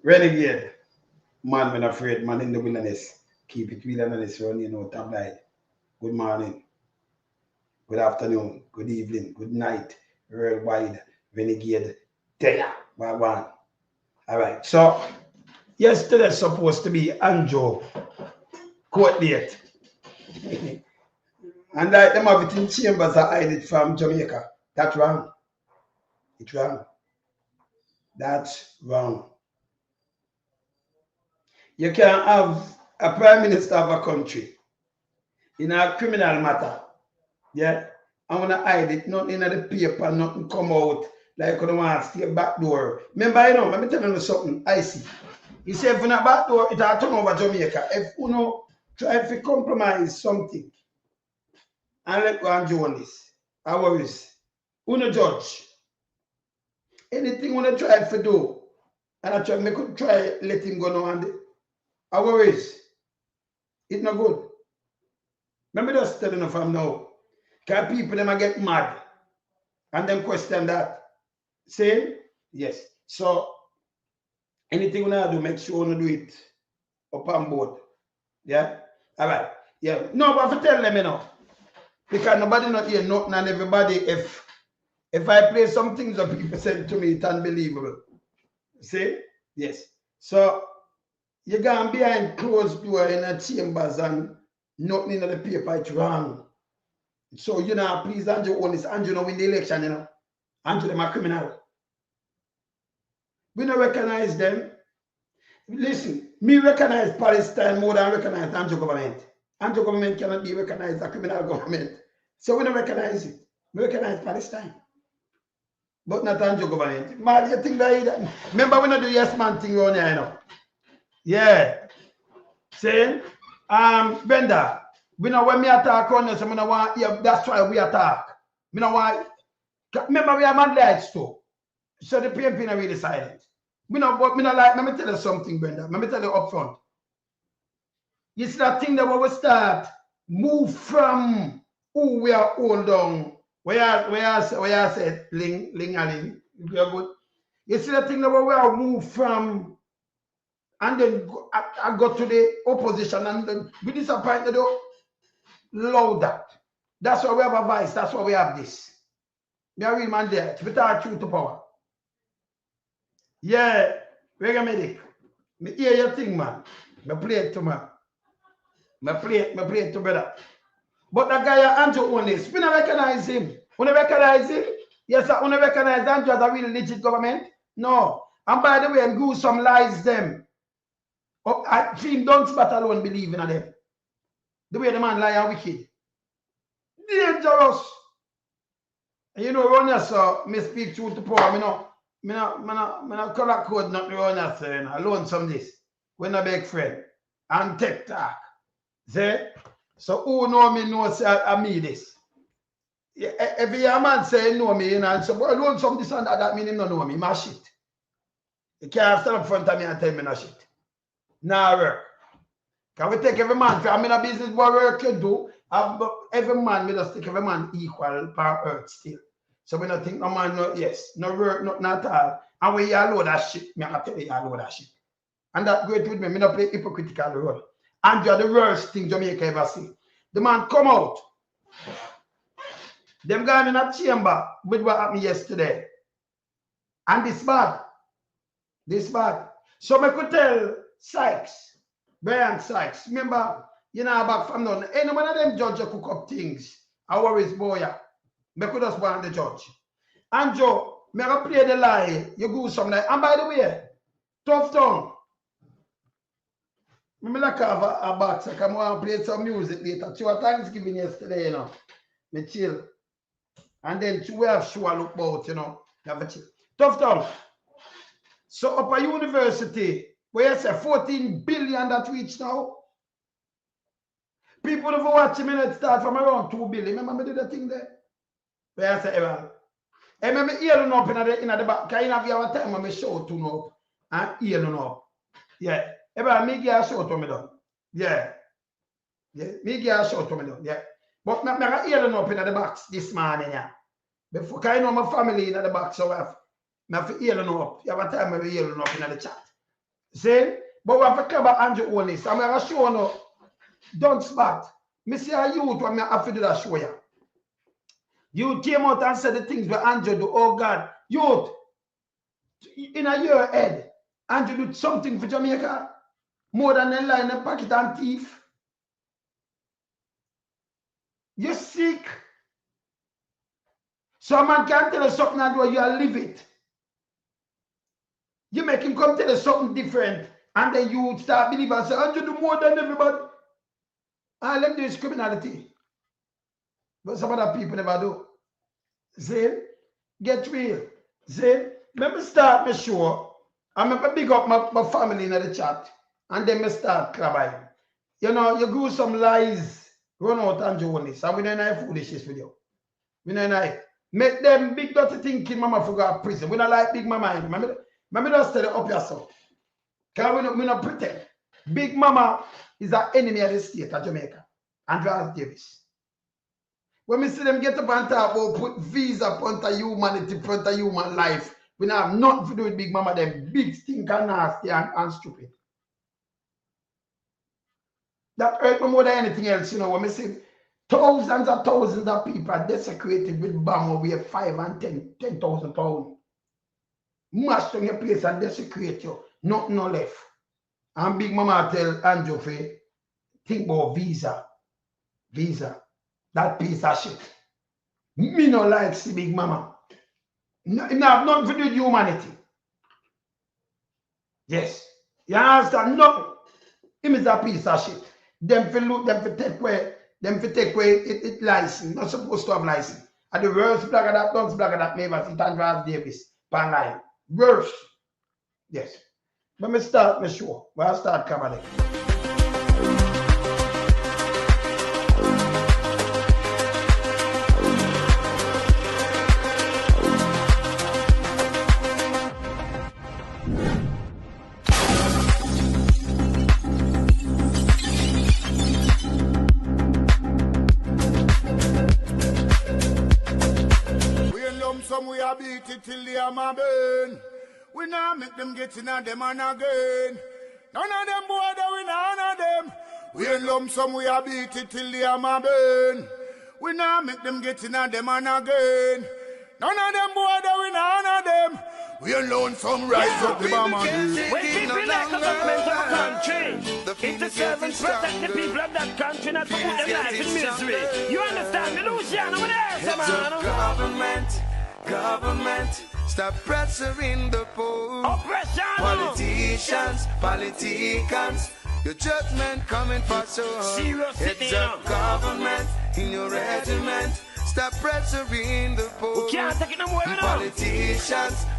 Renegade. Man when afraid, man in the wilderness. Keep it real and honest, run, tabloid. Good morning, good afternoon, good evening, good night, worldwide, renegade, there, one. All right, so yesterday supposed to be Anjo court date. And like them have it in chambers, I hide it from Jamaica. That's wrong. It's wrong. That's wrong. You can't have a prime minister of a country in a criminal matter. Yeah. I want to hide it, nothing in the paper, nothing come out like you want to stay back door. Remember, let me tell you something I see. He said, if you not back door, it will turn over Jamaica. If you try to compromise something and let go and join this, I worries. Uno judge. Anything you try to do, and I could try let him go now and I worries. It's not good. Let me just tell you from now. Because people them get mad and then question that. Same? Yes. So anything you do, make sure you do it up on board. Yeah? All right. Yeah. No, but I tell them, because nobody not hear nothing and everybody, if I play some things that people said to me, it's unbelievable. See? Yes. So you're going behind closed door in a chambers and nothing in the paper, it's wrong. So, please, Andrew, Holness, Andrew, win the election, Andrew, them are criminal. We don't recognize them. Listen, me recognize Palestine more than recognize Andrew government. Andrew government cannot be recognized as a criminal government. So we don't recognize it. We recognize Palestine. But not Andrew government. Man, you think that? Remember we don't do yes man thing around here, Yeah. Saying, Brenda, we know when me attack on us, that's why we attack. We know why. Remember we are man lights too. So the PMP are really silent. Me not like, let me tell you something, Brenda. Let me tell you up front. You see that thing that we will start move from who we are hold on. Where I said ling, you're good. You see that thing that we will move from and then I got to the opposition and then we disappointed though. Loud that. That's why we have a voice. That's why we have this. Me a real man there. We talk truth to power. Yeah, Reggae Medic. Me hear your thing, man. Me play it to man. Me play it to brother. But that guy Andrew Holness, we don't recognize him. We don't recognize him. Yes, sir, we don't recognize Andrew as a really legit government. No. And by the way, Gruesome lies them. Oh, I think Dunce but alone believe in them. The way the man lie and wicked. Dangerous. And run here, so me speak truth to power. Me no color code nothing run here, so alone some this. When a big friend. And tech talk. See? So who know me know say I me this. Every man say know me, and so boy alone some this and that mean him no know me. My shit. You can't stand up in front of me and tell me no shit. Nah work. Can we take every man? Because I'm in a business what work you do. Every man, we just take every man equal per earth still. So we don't think no man, no, yes, no work, not at all. And when you load that shit, me I tell you, you load that shit. And that great with me, me not play hypocritical role. And you're the worst thing Jamaica ever see. The man come out. Them gone in a chamber with what happened yesterday. And this bad. This bad. So I could tell Sykes, Brian Sykes, remember, back from now, any one of them judge cook up things. I worries boy. Me could just want the judge. And Joe, me I play the lie. You go some like, and by the way, tough tongue. Me like have a box. I come and play some music later. Two Thanksgiving yesterday, Me chill. And then we have show look about, Have a chill. Tough tongue. So up a university, where you say 14 billion that reach now. People who watch him and start from around 2 billion. Remember me do the thing there? Where I say, Evan. I remember hearing up in the back. Because you have a time when I show to know and hearing up. Yeah. Evan, me give a show to me done. Yeah. Yeah. Me give a show to me done. Yeah. But I hearing up in the box this morning. Yeah. Before, because my family in the box, so I have to hearing up. You have a time when I hearing up in the chat. See? But we have to cover Andrew Holness. I'm going to show you Dunce back. Me see a youth when I have to do that show you. You came out and said the things where Andrew do. Oh God. Youth, in a year ahead, Andrew do something for Jamaica more than a line and pocket and thief. You're sick. So a man can tell you something and do you live it. You make him come tell you something different and then you start believing and say, Andrew do more than everybody. And let me do is criminality. But some other people never do. See? Get real. See? Let me start my show. I'm going to big up my family in the chat. And then me start crying. You know, you go some lies, run out and Jonas. And we don't know foolishness with you. We don't know. Make them big dirty thinking mama forgot prison. We don't like big mama. Maybe just tell you up yourself. Because we don't pretend. Big mama is an enemy of the state of Jamaica. Andreas Davis. When we see them get up and talk about put visa upon humanity, upon human life, we don't have nothing to do with Big Mama, them big stinker, nasty and stupid. That hurt me more than anything else, you know, when we see thousands of people are desecrated with bomb over 5 and 10,000 pounds. Mash on your place and desecrate you, nothing no left. And Big Mama tell Andrew, think about visa. That piece of shit. Me no like see Big Mama. No, it have nothing to do with humanity. Yes. You understand? Nothing. Him is a piece of shit. Them for look, them for take away it license. Not supposed to have license. And the worst blogger that Dunce blogger that never see Andreas Davis pan line. Worst. Yes. Let me start my show. Where I start coming. We are beat it till the hammer burn. We now make them get in on them and again. None of them boy that we none of them. We in lump sum we are beat it till the hammer burn. We now make them get in on them and again. None of them boy that we none of them. We alone some rise up the bomb and do. We keep it like a government of a country. It's the servants protect the people of that country, not to put them life in misery. You understand me, Luciano? What else, man? Government, stop pressuring the poor. Oppression. Politicians, your judgment coming for sure. Serious It's a government in your regiment. Stop pressuring the poor. We can't take it no more, you know.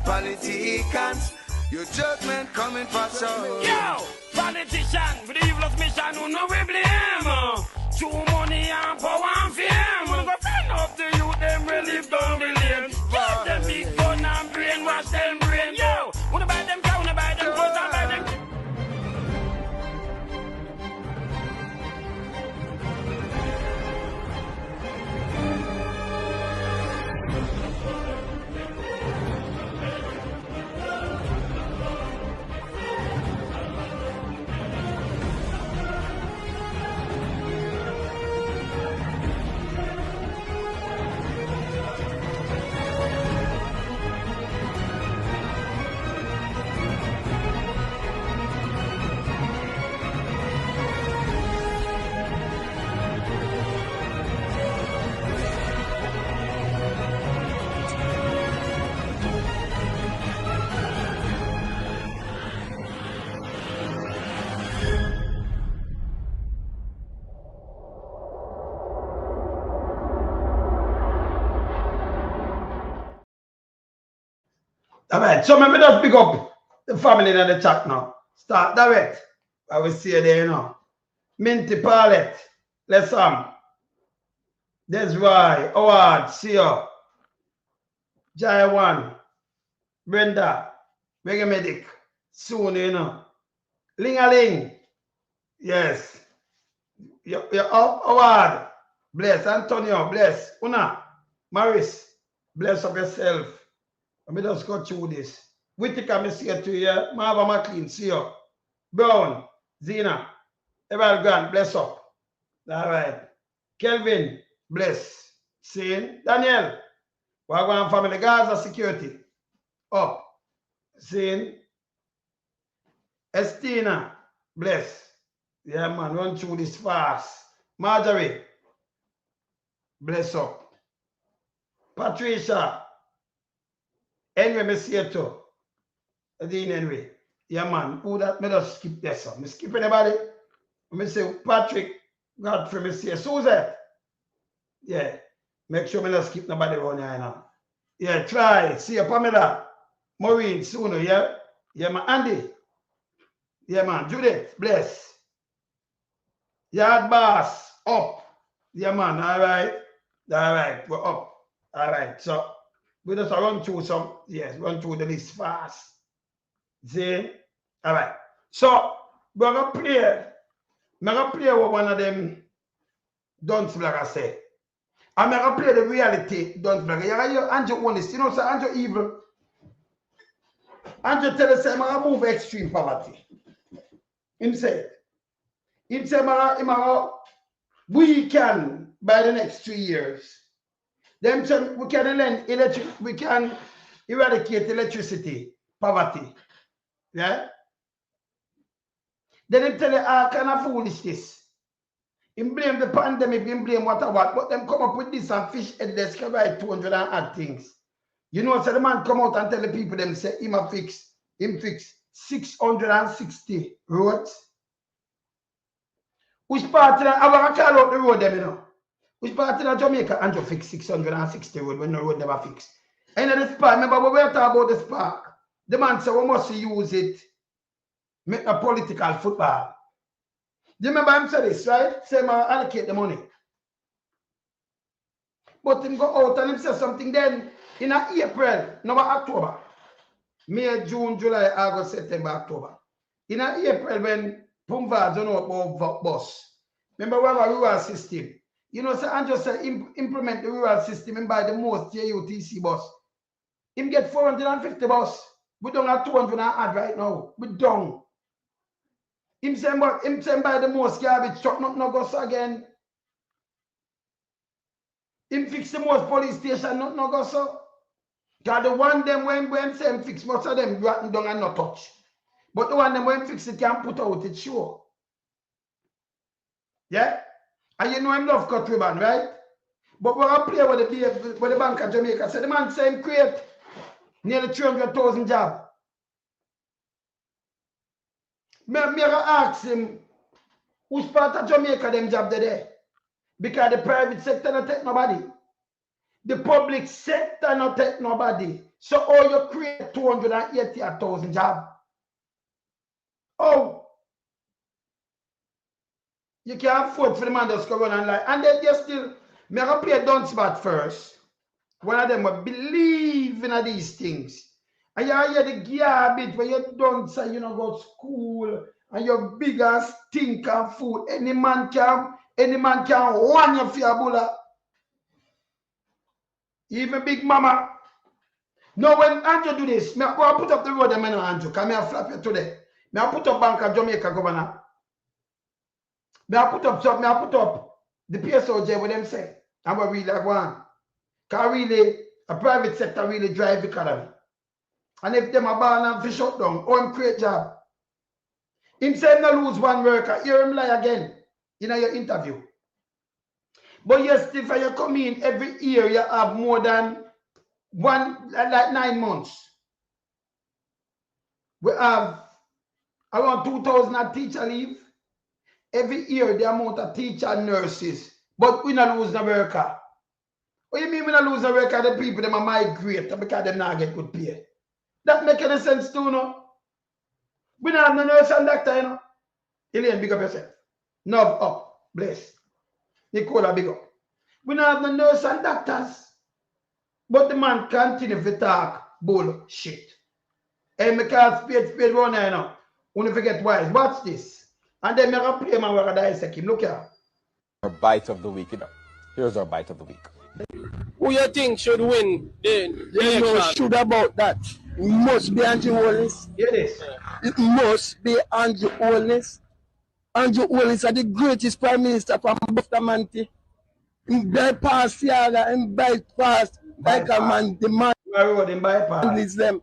Politicians, your judgment coming for sure. Yo, politician, for the evilest mission, who know we blame. Too money and power and fame. We're gonna find up the youth, them really down the lane. Give them big gun and brainwash them brain. Yo, wanna buy them car, wanna buy them clothes, and buy them. All right, so let me just pick up the family in the chat now. Start direct. I will see you there, you know. Minty Palette, let's That's why. Howard, see you. Jai One, Brenda, Mega Medic, soon, you know. Ling-a-ling, yes. You're up, Howard, bless. Antonio, bless. Una, Maris, bless of yourself. Let me just go through this. Whittaker, I see you to you. Marva McLean, see you. Brown, Zena, Everald Grant, bless up. All right. Kelvin, bless. Seeing? Daniel, Wagwan family, Gaza security. Up. Seeing? Estina, bless. Yeah, man, run through this fast. Marjorie, bless up. Patricia, anyway, me see it too. Anyway. Yeah, man, who that? Me just skip this one. Me skip anybody? Me say Patrick, Godfrey, me say Susan. Yeah, make sure me not skip nobody around here now. Yeah, try. See you, Pamela. Maureen, Sooner, yeah? Yeah, man, Andy. Yeah, man, Judith, bless. Yard boss, up. Yeah, man, all right. All right, we're up. All right, so we just run through some, yes, run through the list fast. See? All right. So, we're going to play. I'm going to play with one of them Dunce, like I say. I'm going to play the reality Dunce. You hear Andrew Holness. You know, so Andrew evil. Andrew tell us, I'm going to move extreme poverty. He said, we can, by the next 3 years, them we can lend we can eradicate electricity, poverty. Yeah? Then he tell you, how kind of foolish this? He blame the pandemic, he blame what, but them come up with this and fish head desk can write 200 and add things. You know, so the man come out and tell the people them say him fix 660 roads. Which part of I want to call out the road them, you know? Which part of Jamaica Andrew fix 660 road when the road never fix? And the spark, remember when we were talking about the spark? The man said we must use it, make a political football. Do you remember him say this, right? Say man allocate the money. But him go out and him say something then in April, no October. May, June, July, August, September, October. In April when Pumva don't know about bus. Remember we have a rural system. You know, so Andrew say implement the rural system and buy the most JUTC bus. Him get 450 bus. We don't have 200 and add right now. We don't. Him say buy the most garbage truck, not no go so again. Him fix the most police station, not no go so. Because the one them when say him fix, most of them rotten down and not touch. But the one them when fix it can put out it sure. Yeah? And you know him love cut ribbon, right? But we're going to play with the Bank of Jamaica. So the man say him create nearly 300,000 jobs. Me ask him, which part of Jamaica them job there? Because the private sector not take nobody. The public sector not take nobody. So all you create 280,000 jobs. Oh, you can't afford for the man that's going on like, and then you still, me going to play Dunce bat first. One of them will believe in these things. And you hear the garbage where you Dunce and you know go to school and you're big and stink and food. Any man can warn you for your bulla. Even Big Mama. No, when Andrew do this, me I put up the road them Andrew, because I flap you today. Me I put up Bank of Jamaica governor. Me I put up the PSOJ with them say. I'm what really like one. Because really, a private sector really drive the economy. And if them are born and fish shut down, or him create job. Him say him no lose one worker, hear him lie again in your interview. But yes, if you come in every year, you have more than like 9 months. We have around 2,000 teacher leave. Every year, the amount of teacher and nurses. But we not lose no worker. What do you mean we not lose no worker? The people them are migrate because they not get good pay. That make any sense too, no? We don't have no nurse and doctor, you know. Elaine, big up yourself. Nov up, bless. Nicola, big up. We don't have no nurse and doctors. But the man continue to talk bullshit. And me can't spade run here now. Only forget wise. Watch this. And then me going to play my work dissect him. Look here. Our bite of the week, you know. Here's our bite of the week. Who you think should win the There's no election? should about that. It must be Andrew Holness. Hear this. It must be Andrew Holness. Andrew Holness is the greatest prime minister from Bustamante. He bypass Siaga and bypass like a man, the man bypass them.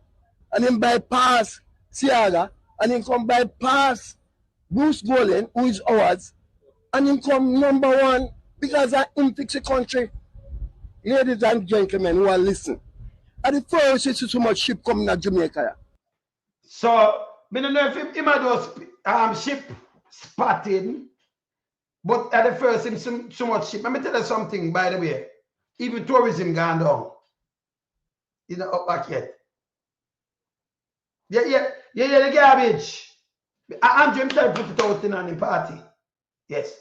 And then bypass Siaga and then come bypass Bruce Golden, who is ours, and then come number one because I him fix the country. Ladies and gentlemen who are listening. At the first you see so much ship coming to Jamaica. So I don't know if him had those ship spotting. But at the first, him so much ship. Let me tell you something, by the way. Even tourism gone down. It's not up back yet. Yeah, the garbage. Andrew himself put it out in on the party. Yes.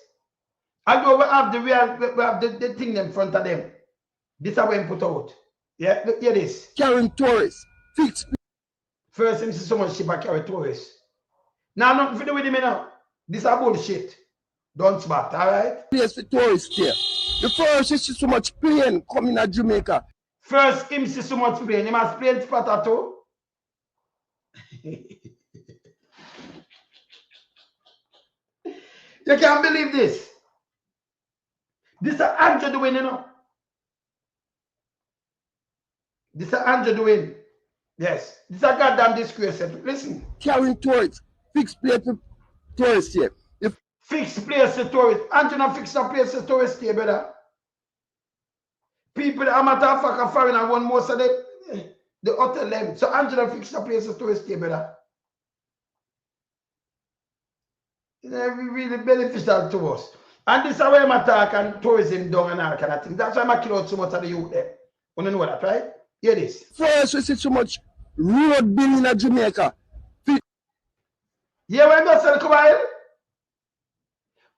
Although we have the thing in front of them. This is how we put out. Yeah, look here this. Carrying tourists. Fix. First, him see so much ship I carry tourists. Now, nothing to do with him now. This is bullshit. Dunce back, all right? Yes, the tourists here. The first you see so much plane coming to Jamaica. First, him see so much plane. He must plane spot too. You can't believe this. This is Andrew doing, you know. This is Andrew doing. Yes. This is a goddamn disgrace. Listen. Carrying tourists. Fix place for tourists here. Fix place to tourists. Andrew not fix a place to tourists here, brother. People, I'm a matter of foreign and want most of the hotel them. So Andrew not fix a place to tourists here, brother. It's really beneficial to us. And this is why I'm attacking tourism down and all kind of thing. That's why I'm killing out so much of the youth there. You know that, right? Hear this. First, we see so much road building in Jamaica. Yeah, when you say, come on.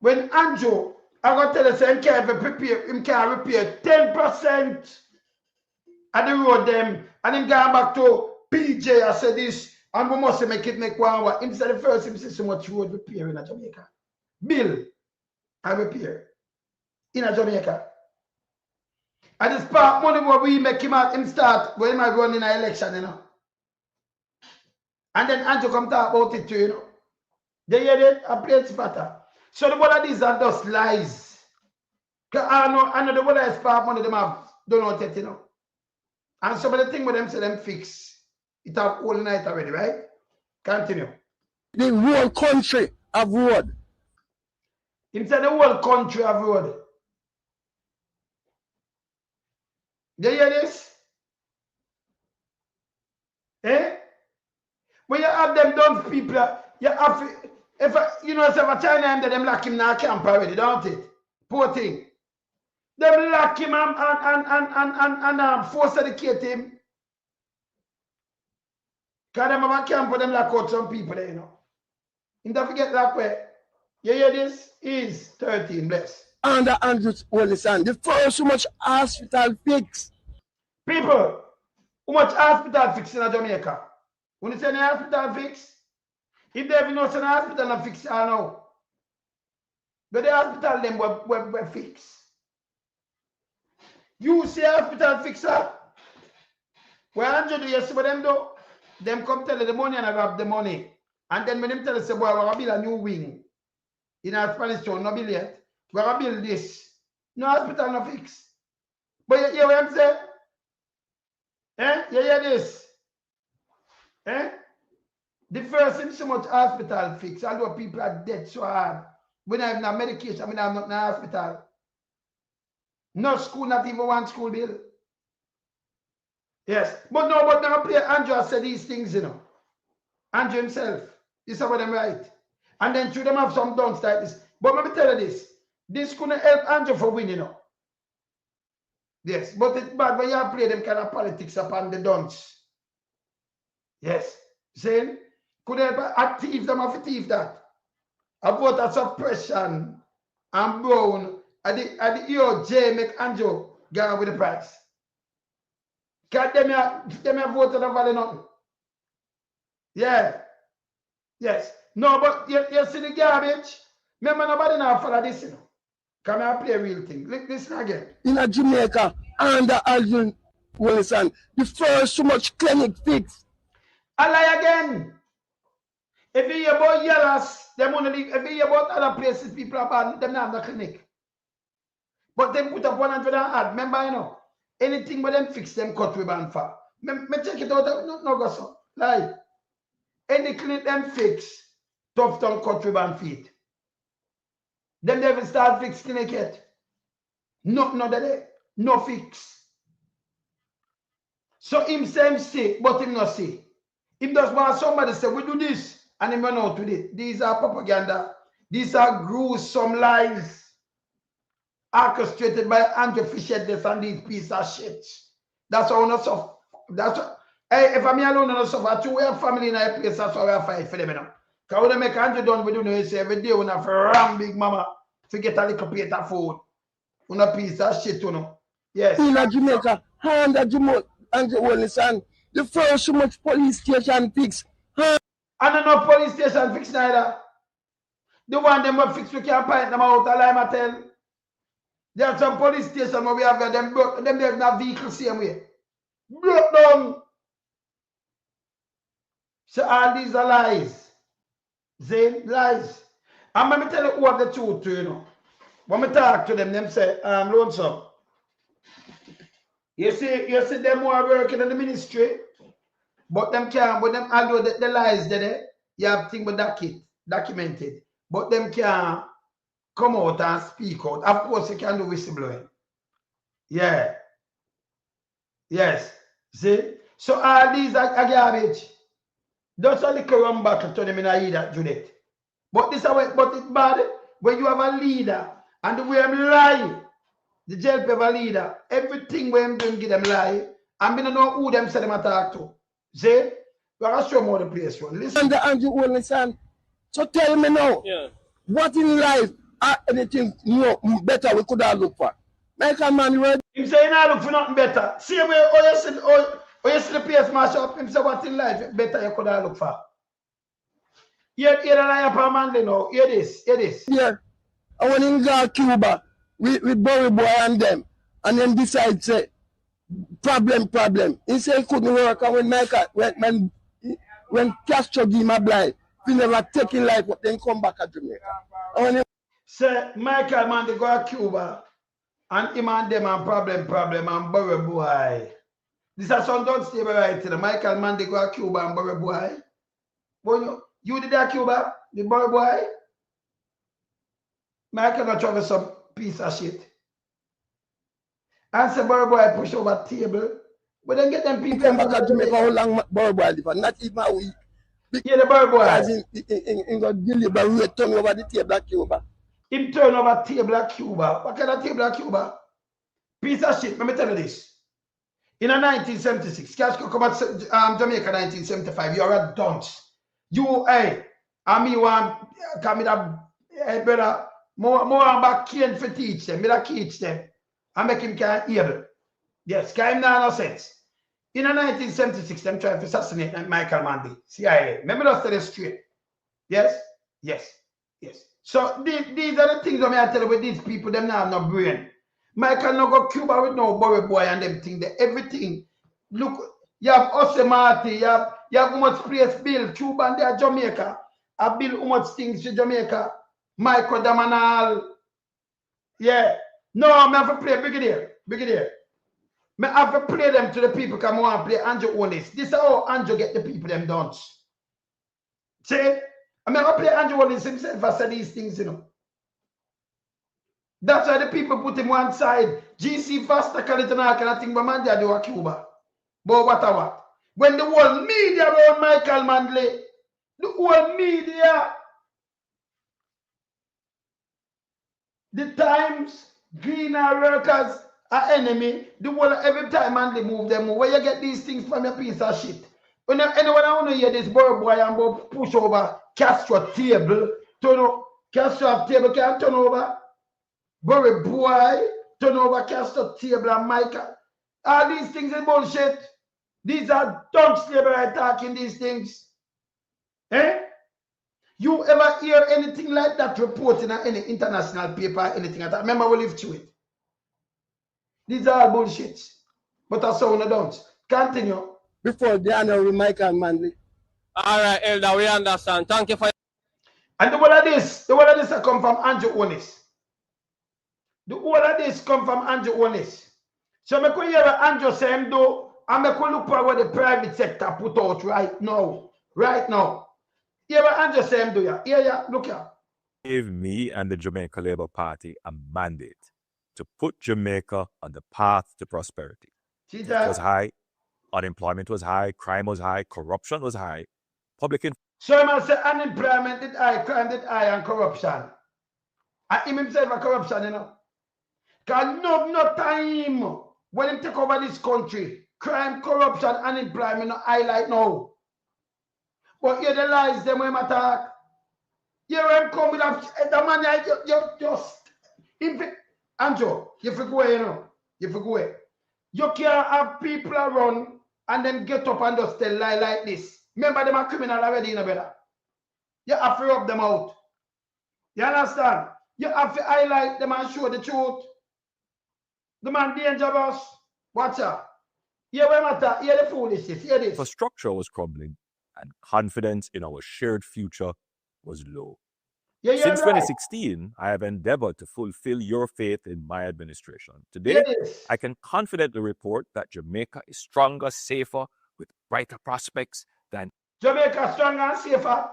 When Andrew, I'm going to tell you, him can repair 10% of the road them, and him going back to PJ, I said this, and we must make it make 1 hour. Instead of first, him see so much road repair in Jamaica. Bill and repair in Jamaica. And this part money where we make him out, him start, when he might run in an election, you know. And then Andrew come talk about it too, you know. They hear it, a plate spatter. So the one of these are just lies. I know the one is part money them have don't know it, you know. And some of the thing with them say them fix. It have all night already, right? Continue. The whole country have road. He said the whole country have road. You hear this? Eh? When you have them Dunce people, you have to, if you know, if a China and them lock him in a camp already, don't it? Poor thing. Them lock him and force educate him. Because them have a camp for them lock out some people there, you know. You don't forget that way. You hear this? Is 13, bless. Under Andrew Holness, the first so much hospital fix. People, how much hospital fix in Jamaica? When you say the hospital fix, if they have no say the hospital not fix all now. But the hospital them were fix. You see hospital fixer? Where Andrew do you see what them do? Them come tell you the money and I grab the money. And then when them tell you say, boy, we're going to build a new wing. In our Spanish town, no build yet. We're going to build this. No hospital no fix. But you hear what I'm saying? Eh? You hear this? Eh? The first thing so much hospital fix, although people are dead so hard. When I have no medication, I mean I'm not in the hospital. No school, not even one school bill. Yes. But now play Andrew said these things, you know. Andrew himself. This is what them right. And then through them have some Dunce like this. But let me tell you this. This couldn't help Andrew for winning, you know. Yes. But it's bad when you play them kind of politics upon the Dunce. Yes. Saying? Could help a thief them have a thief that. A voter suppression and Brown at the EOJ make Andrew go with the price. Because them have voted a value nothing. Yeah. Yes. No, but you see the garbage? Remember nobody now follow this, you know. Come and play a real thing. Listen again. In a Jamaica, under Andrew Holness, the first so much clinic fix. I lie again. If you hear about yellows, them only leave. If you hear about other places, people are bad, them not have the clinic. But them put up 100 and add. Remember, you know, anything with them fix them cut ribbon for. Me check it out, no go so. Like, any clinic them fix, tough tongue cut ribbon feet. Them never start fix clinic yet. No fix. So him say him sick, but him not sick. Him just want somebody say, we do this, and him run out with it. These are propaganda. These are gruesome lies orchestrated by Andrew Fisher and these pieces of shit. That's how we not suffer. That's what, hey, if I'm alone, I don't suffer. Two, we have family in a place, that's why we fight for them, you know. Because when they make Andrew done, we do know, you say, every day we have to ram big mama to get a little plate of food. On a piece of shit, you know. Yes. In Jamaica, under Jamaica, and the first so much police station fix. And no police station fix neither. The one them will fix, we can't find them out of Lima tell. There are some police stations where we have them broke, them have no vehicle same way. Broke down. So all these are lies. They lies. And let me tell you what the truth to you know. When we talk to them, them say, Lonesome. You see them who are working in the ministry, but them can't, but them although the lies there, you have things documented, but them can't come out and speak out. Of course, you can do whistleblowing. Yeah. Yes. See? So all these are garbage. Just a little run battle to them in a that Judith. But this way, but it's bad when you have a leader and the way I'm lying. The jail paper leader, everything when them give them lie, and we don't know who them say them attack to. See? We are going to show more the place one. Listen. Andrew Holness, so tell me now, what in life are anything more better we could have looked for? Michael Man, right? Him say he not look for nothing better. See where you see the place mash up, him say what in life better you could have looked for. Hear the lie up Manley now. Hear this. Yeah. I went in Cuba. We Burry Boy and them, and then decide say problem. He said he couldn't work, and when Michael when Castro give him a blind, he never taking life, but then come back to Jamaica. Say Michael man they go to Cuba, and him and them and problem and Burry Boy. This is some don't stay right to the Michael man they go to Cuba and Burry Boy. But you did that Cuba, the Burry Boy. Michael not travel some piece of shit. And say Burry Boy push over table. But then get them people. Come back to Jamaica, how long Burry Boy live? Not even a week. Yeah, the Burry Boy. Because in got deliberate turn over the table at Cuba. Him turn over table at Cuba. What kind of table at Cuba? Piece of shit. Let me tell you this. In 1976, Castro come at Jamaica 1975. You're a dunce. You, hey, and me want come in hey brother. More about Kane for teach them. Me teach them. And make him can able. Yes, because him no sense. In 1976, them trying to assassinate Michael Manley, CIA. Remember us tell you straight. Yes? So these are the things that I tell you with these people, them now have no brain. Michael no go Cuba with no Burry Boy and everything there. Everything. Look, you have Osemati, you have how much place build. Cuba and there Jamaica. I build how much things to Jamaica. Michael Damanal. Yeah. No, I have to play Brigadier. I have to play them to the people come on and play Andrew Holness. This is how Andrew get the people them done. See? I have to play Andrew Holness himself I said these things, you know. That's why the people put him one side. GC faster can it and all kind of thing, but man, they do a Cuba. But what? When the whole media around Michael Manley, the whole media, the Times, greener workers are enemy. The whole every time Manley move them. Where you get these things from, your piece of shit? When anyone I want to hear this Burry Boy and push over Castro table, Castro table can't turn over. Burry Boy turn over Castro table and Michael. All these things are bullshit. These are dumb slavery talking these things. Eh? You ever hear anything like that reported in any international paper, anything like that? Remember, we lived through it. These are bullshit. But that's how we don't. Continue. Before the honorary Michael Manley, All right, Elder, we understand. Thank you for. And the whole of this come from Andrew Holness. The whole of this come from Andrew Holness. So me could hear Andrew say him do, and me could look for what the private sector put out right now. Right now. Hear what Andrew say him do ya. Hear ya, look ya. Gave me and the Jamaica Labour Party a mandate to put Jamaica on the path to prosperity. See It that? was high, unemployment was high, crime was high, corruption was high, public So man say unemployment did high, crime did high, and corruption. And him himself a corruption, you know. Because no time when him take over this country, crime, corruption, unemployment, no highlight now. But here the lies them when him attack. Here him come with the man you just Andrew, you forget away, you know. You forget away. You can't have people around and then get up and just tell lie like this. Remember them are criminal already, you know, brother. You have to rub them out. You understand? You have to highlight them and show the truth. The man dangerous. Watch out. Hear what matter. Hear the foolishness. Hear this. infrastructure was crumbling and confidence in our shared future was low. Yeah, Since right. 2016, I have endeavored to fulfill your faith in my administration. Today, Yes. I can confidently report that Jamaica is stronger, safer, with brighter prospects than Jamaica stronger and safer.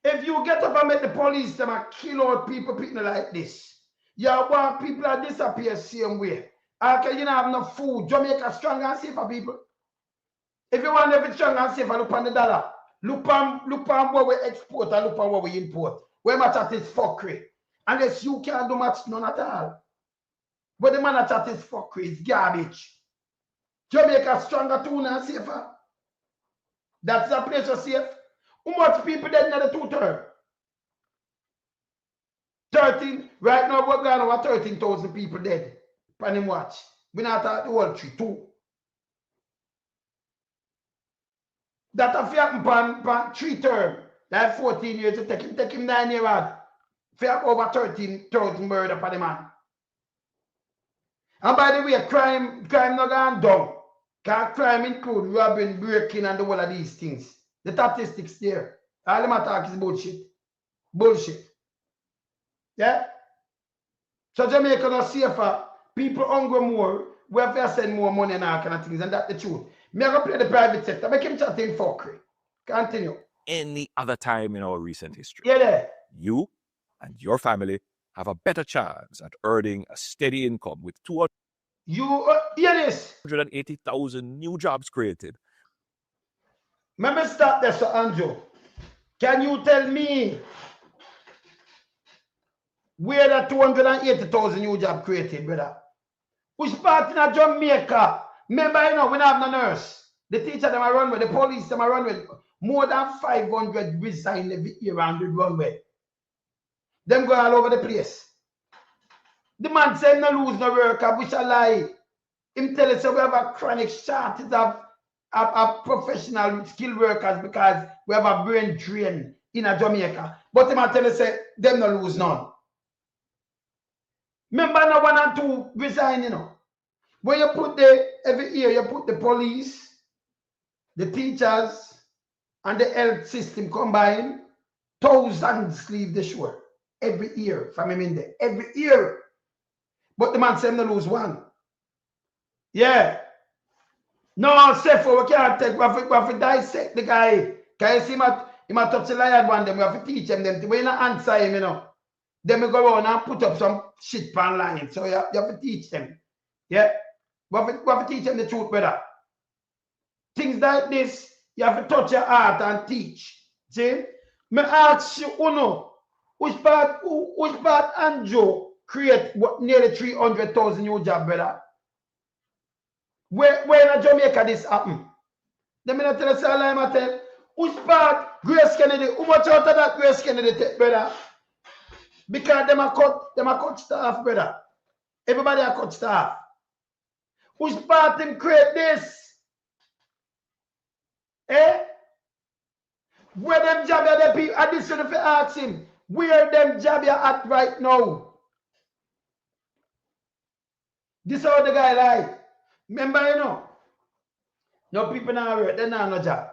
If you get up and make the police them and kill out people like this, you want people to disappear same way. Because you don't have enough food. Jamaica stronger and safer, people. If you want everything stronger and safer, look on the dollar. Look on what we export and look on what we import. Where much at is fuckery. Unless you can't do much, none at all. But the man at is fuckery, it's garbage. Jamaica stronger too and safer. That's a place to safe. How much people dead in the 2 term? 13. Right now we're going over 13,000 people dead. Pan him watch. We not at the whole 2. That a fair pan 3 term. Like 14 years to take him 9 years old. Fair over 13,000 murder for the man. And by the way, crime not gone down. Because crime include robbing, breaking, and the whole of these things. The statistics there. All them attack is bullshit. Bullshit. Yeah? So Jamaica not safer. People hungry more. We have to send more money and all kind of things. And that's the truth. Me going to play the private sector. Make him chat in fuckery. Continue. any other time in our recent history. Yeah, there. You and your family have a better chance at earning a steady income with You hear this? 280,000 new jobs created. Let me start there, Sir Andrew. Can you tell me where the 280,000 new jobs created, brother? Which part in Jamaica? Remember, you know, we don't have no nurse. The teacher them are run with, the police them are run with. More than 500 resign every year on the runway. Them go all over the place. The man said no lose no work, which a lie. Him tell us we have a chronic shortage of professional skilled workers because we have a brain drain in a Jamaica. But him tell us them no lose none. Remember no 1 and 2 resign, you know. When you put every year you put the police, the teachers, and the health system combined, thousands leave the shore every year from him in there. Every year. But the man said no lose one. Yeah. No, Sefo, we can't take, we have to dissect the guy. Can you see him touch the lion one them? We have to teach him them. We not answer him, you know. Then we go around and put up some shit pan line. So you have to teach them. Yeah. We have to teach them the truth, brother. Things like this, you have to touch your heart and teach. See? Me ask you, Uno, which part Andrew create nearly 300,000 new jobs, brother? Where in Jamaica this happen? Let me not tell us all I tell. Which part Grace Kennedy? How much out of that Grace Kennedy take, brother? Because them are cut staff, brother. Everybody are cut staff. Which part him create this? Eh? Where them job are the people? I just if you ask him, where them job are at right now? This is how the guy like. Remember, you know, no people now work, they not no job.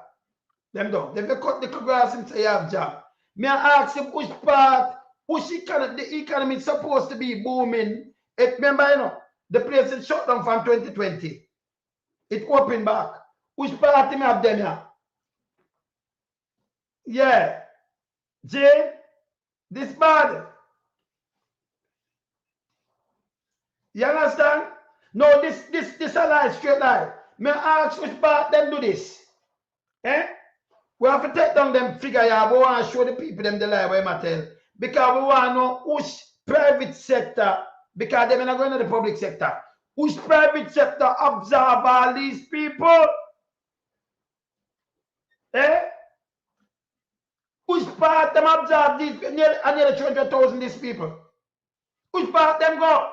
Them down. If you cut the grass and say you have job. Me I ask him which part, the economy is supposed to be booming. Remember, you know, the place is shut down from 2020. It opened back. Which part me have them here? Yeah. Jane, this bad. You understand? No, this a lie, straight lie. Me ask which part them do this. Eh? We have to take down them figure here, but we want to show the people them the lie where I tell. Because we want to know which private sector, because they're not going to the public sector. Which private sector observe all these people? Eh? Which part them observe these nearly 200,000 these people? Which part them go?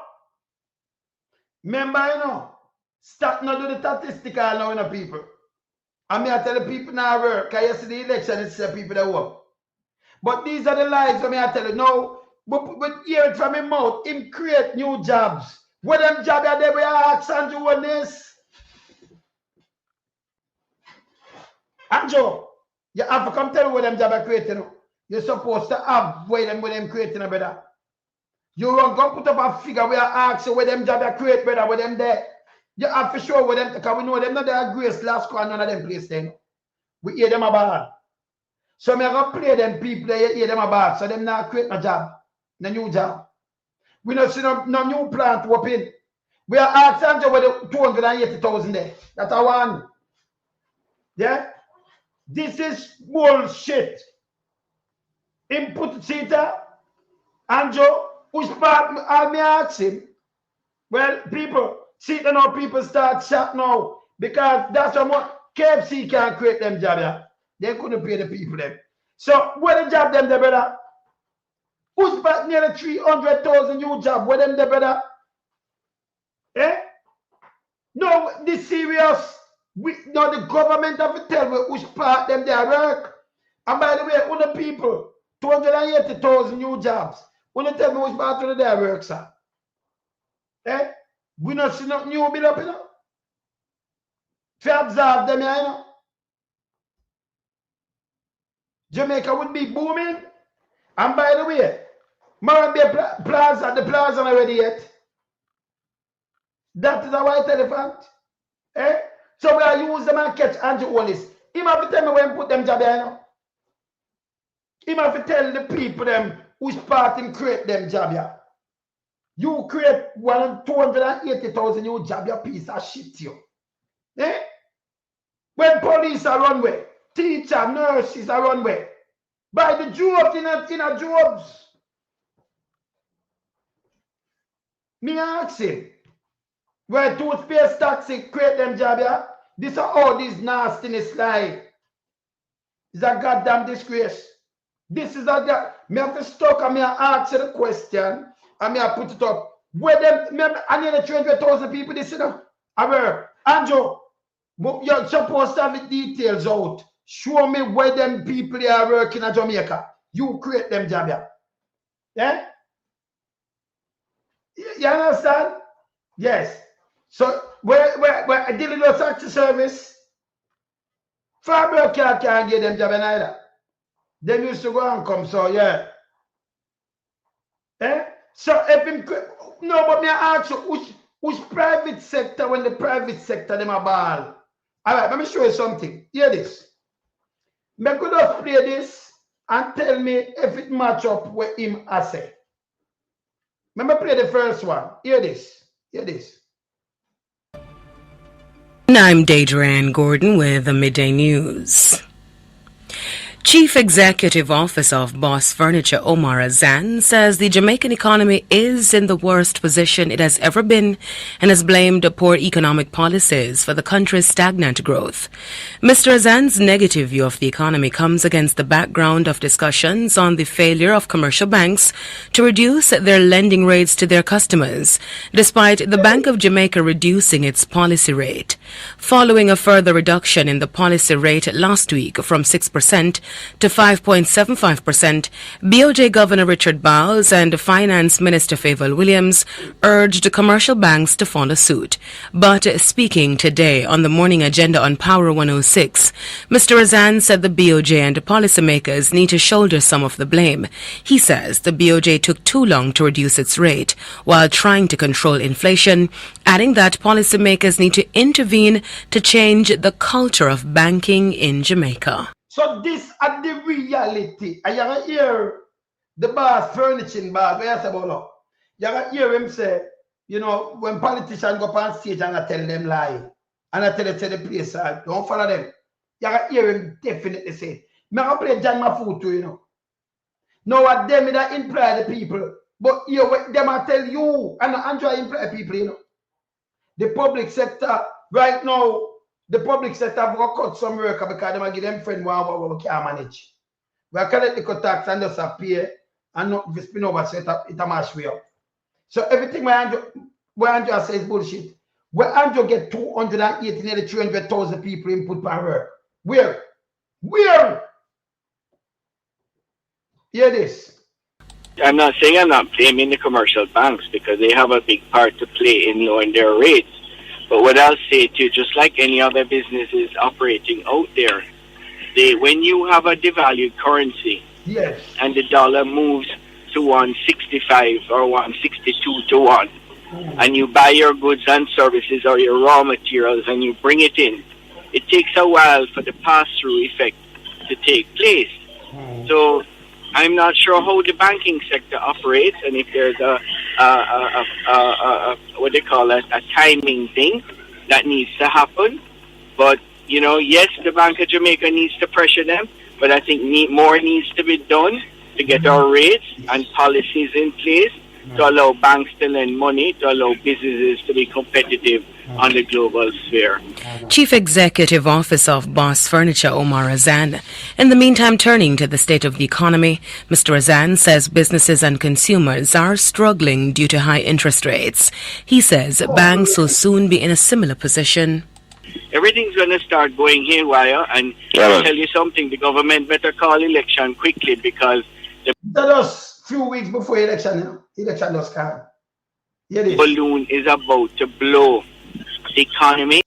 Remember, you know, start not do the statistical now, you know, people. I mean, I tell the people now work, because yesterday the election, it's the people that work. But these are the lies that I tell you. No, but hear it from him mouth, him create new jobs. Where them jobs are there, we ask Andrew on this. Andrew, you have to come tell me where them jobs are creating. You're supposed to have where them creating, brother. You run, go put up a figure where I ask you where them jobs are created, brother, where them there. You have to show where them, because we know them not there grace last call, none of them place then. We hear them about. So I'm going to play them people that hear them about, so them not create no job, no new job. We don't see no new plant to open. We are asking you where the 280,000 there. That's our one. Yeah? This is bullshit. Input theater, Andrew, which part I may ask him? Well, people, see now people start shut now because that's what KFC can't create them job. Yeah? They couldn't pay the people them. So where the job them the brother? Who's back nearly 300,000 new job? Where them the brother? Eh? No, this serious. No, the government have to tell me which part them they work. And by the way, all the people, 280,000 new jobs. Will you tell me which part of their work, sir? Eh? We not see nothing new build up, you know? To observe them, you know? Jamaica would be booming. And by the way, Marabia Plaza, the plaza already yet. That is a white elephant. Eh? So we are use them and catch Andrew Holness. He have to tell me when put them job here, you know? He have to tell the people them which part him create them job here. You create 280,000 new job, you piece of shit, you. Eh? When police are runway, teacher, nurses are runway. By the jobs in a jobs. Me ask him, where toothpaste taxi create them job here? This are all this nastiness lie. It's a goddamn disgrace. This is a god. Me have to stop and me ask you the question and me put it up. Where them, I need 200,000 people this, you know? Andrew, you're supposed to have the details out. Show me where them people are working in Jamaica. You create them job here. Yeah? You understand? Yes. So where I deal with taxi service, Farmer can't get them job either. Them used to go and come, so yeah. Eh? So if him no, but me ask you which private sector when the private sector them are ball. Alright, let me show you something. Hear this. Me could just play this and tell me if it match up with him I say. Let me play the first one. Hear this. Hear this. I'm Deidre Gordon with the Midday News. Chief Executive Officer of Boss Furniture Omar Azan says the Jamaican economy is in the worst position it has ever been and has blamed poor economic policies for the country's stagnant growth. Mr. Azan's negative view of the economy comes against the background of discussions on the failure of commercial banks to reduce their lending rates to their customers, despite the Bank of Jamaica reducing its policy rate. Following a further reduction in the policy rate last week from 6% to 5.75%, BOJ Governor Richard Bowles and Finance Minister Favour Williams urged commercial banks to follow suit. But speaking today on the morning agenda on Power 106, Mr. Razan said the BOJ and policymakers need to shoulder some of the blame. He says the BOJ took too long to reduce its rate while trying to control inflation, adding that policymakers need to intervene to change the culture of banking in Jamaica. So this is the reality. And you hear the boss, furnishing boss, where I say about now. You hear him say, you know, when politicians go up on stage and I tell them lie, and I tell them to the place, don't follow them. You hear him definitely say, I play John Mafutu, you know. Now what them that imply the people, but you what them I tell you, and Andrew imply people, you know. The public sector right now, the public sector have cut some work because they give them friend what we can't manage. We are collect the tax and just appear and not spin over so it a mash way up. So everything where Andrew says bullshit. Where Andrew get 280, nearly 300,000 people input per work. Where? Hear this. I'm not saying I'm not blaming the commercial banks because they have a big part to play in lowering their rates. But what I'll say to you, just like any other businesses operating out there, when you have a devalued currency, yes, and the dollar moves to 165 or 162 to 1, and you buy your goods and services or your raw materials and you bring it in, it takes a while for the pass-through effect to take place. So I'm not sure how the banking sector operates and if there's a what they call a timing thing that needs to happen. But, you know, yes, the Bank of Jamaica needs to pressure them, but I think more needs to be done to get our rates and policies in place to allow banks to lend money, to allow businesses to be competitive on the global sphere. Chief Executive Officer of Boss Furniture, Omar Razan. In the meantime, turning to the state of the economy, Mr. Razan says businesses and consumers are struggling due to high interest rates. He says banks will soon be in a similar position. Everything's going to start going haywire, and I'll tell you something, the government better call election quickly because that was few weeks before election, you know. Election does come. The balloon is about to blow. The economy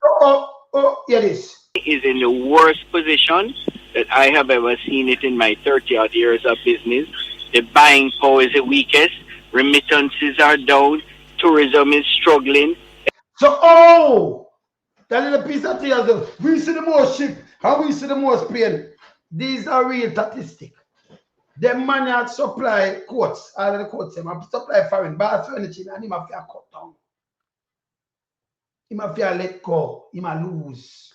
is in the worst position that I have ever seen it in my 30-odd years of business. The buying power is the weakest. Remittances are down. Tourism is struggling. So, that little piece of tears, we see the most ship, and we see the most plane. These are real statistics. The man had supply quotes, all of the quotes, him supply foreign, Boss Furniture, and him have to cut down. Him have to let go, him a lose.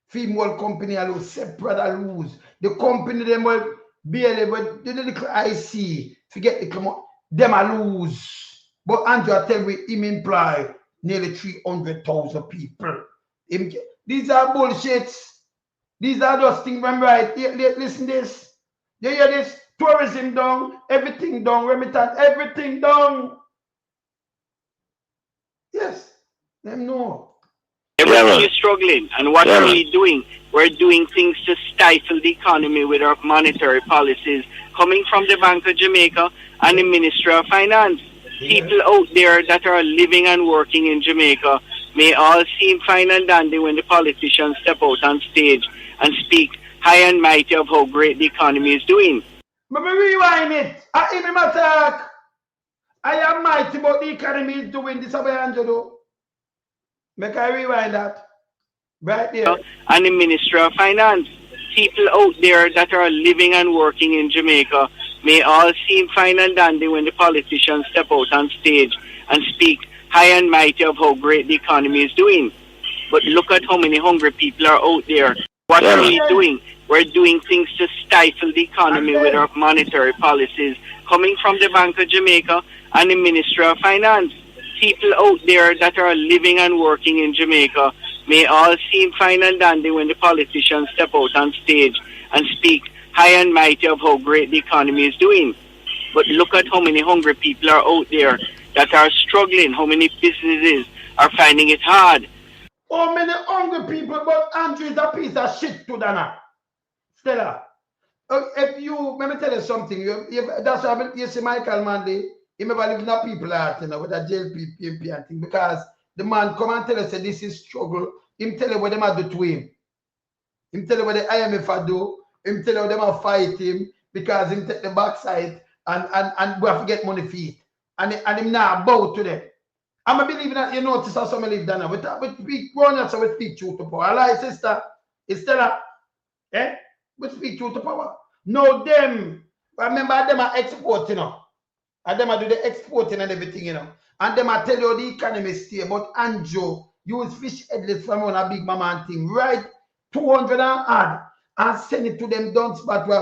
Female company a lose, separate a lose. The company them will barely, but the little IC, forget the come them a lose. But Andrew tell me him imply nearly 300,000 people. These are bullshits. These are those things, remember, right? Listen this. You hear this? Tourism down, everything down, remittance, everything down. Yes, them know. Everything is struggling. And what are we doing? We're doing things to stifle the economy with our monetary policies coming from the Bank of Jamaica and the Ministry of Finance. People out there that are living and working in Jamaica may all seem fine and dandy when the politicians step out on stage and speak high and mighty of how great the economy is doing. Let me rewind it. I am mighty about the economy is doing this way, Angelo. Make I rewind that. Right there. And the Ministry of Finance. People out there that are living and working in Jamaica may all seem fine and dandy when the politicians step out on stage and speak high and mighty of how great the economy is doing. But look at how many hungry people are out there. What are we doing? We're doing things to stifle the economy with our monetary policies coming from the Bank of Jamaica and the Ministry of Finance. People out there that are living and working in Jamaica may all seem fine and dandy when the politicians step out on stage and speak high and mighty of how great the economy is doing. But look at how many hungry people are out there that are struggling, how many businesses are finding it hard. How many hungry people, but Andrew is a piece of shit to Dana. Stella. If you, let me tell you something. That's why you see Michael Manley, he never live in a people heart, you know, with a jail PMP and thing, because the man come and tell us that this is struggle. Him tell you what them are do to him. Him tell you what the IMF are do. Him tell you what them are fight him because him take the backside and we have to get money for it. And him now bow to them. I'm a believing that you notice how some live down now. We speak one, so we speak truth to power. I like sister, it's still a, eh? We speak truth to power. No, them, remember them are exporting, you know. And them are do the exporting and everything, you know. And them are tell you the economy stay. But Andrew, use fish headless from on a big mama and thing. Right? 200 and add. And send it to them Dunce, but we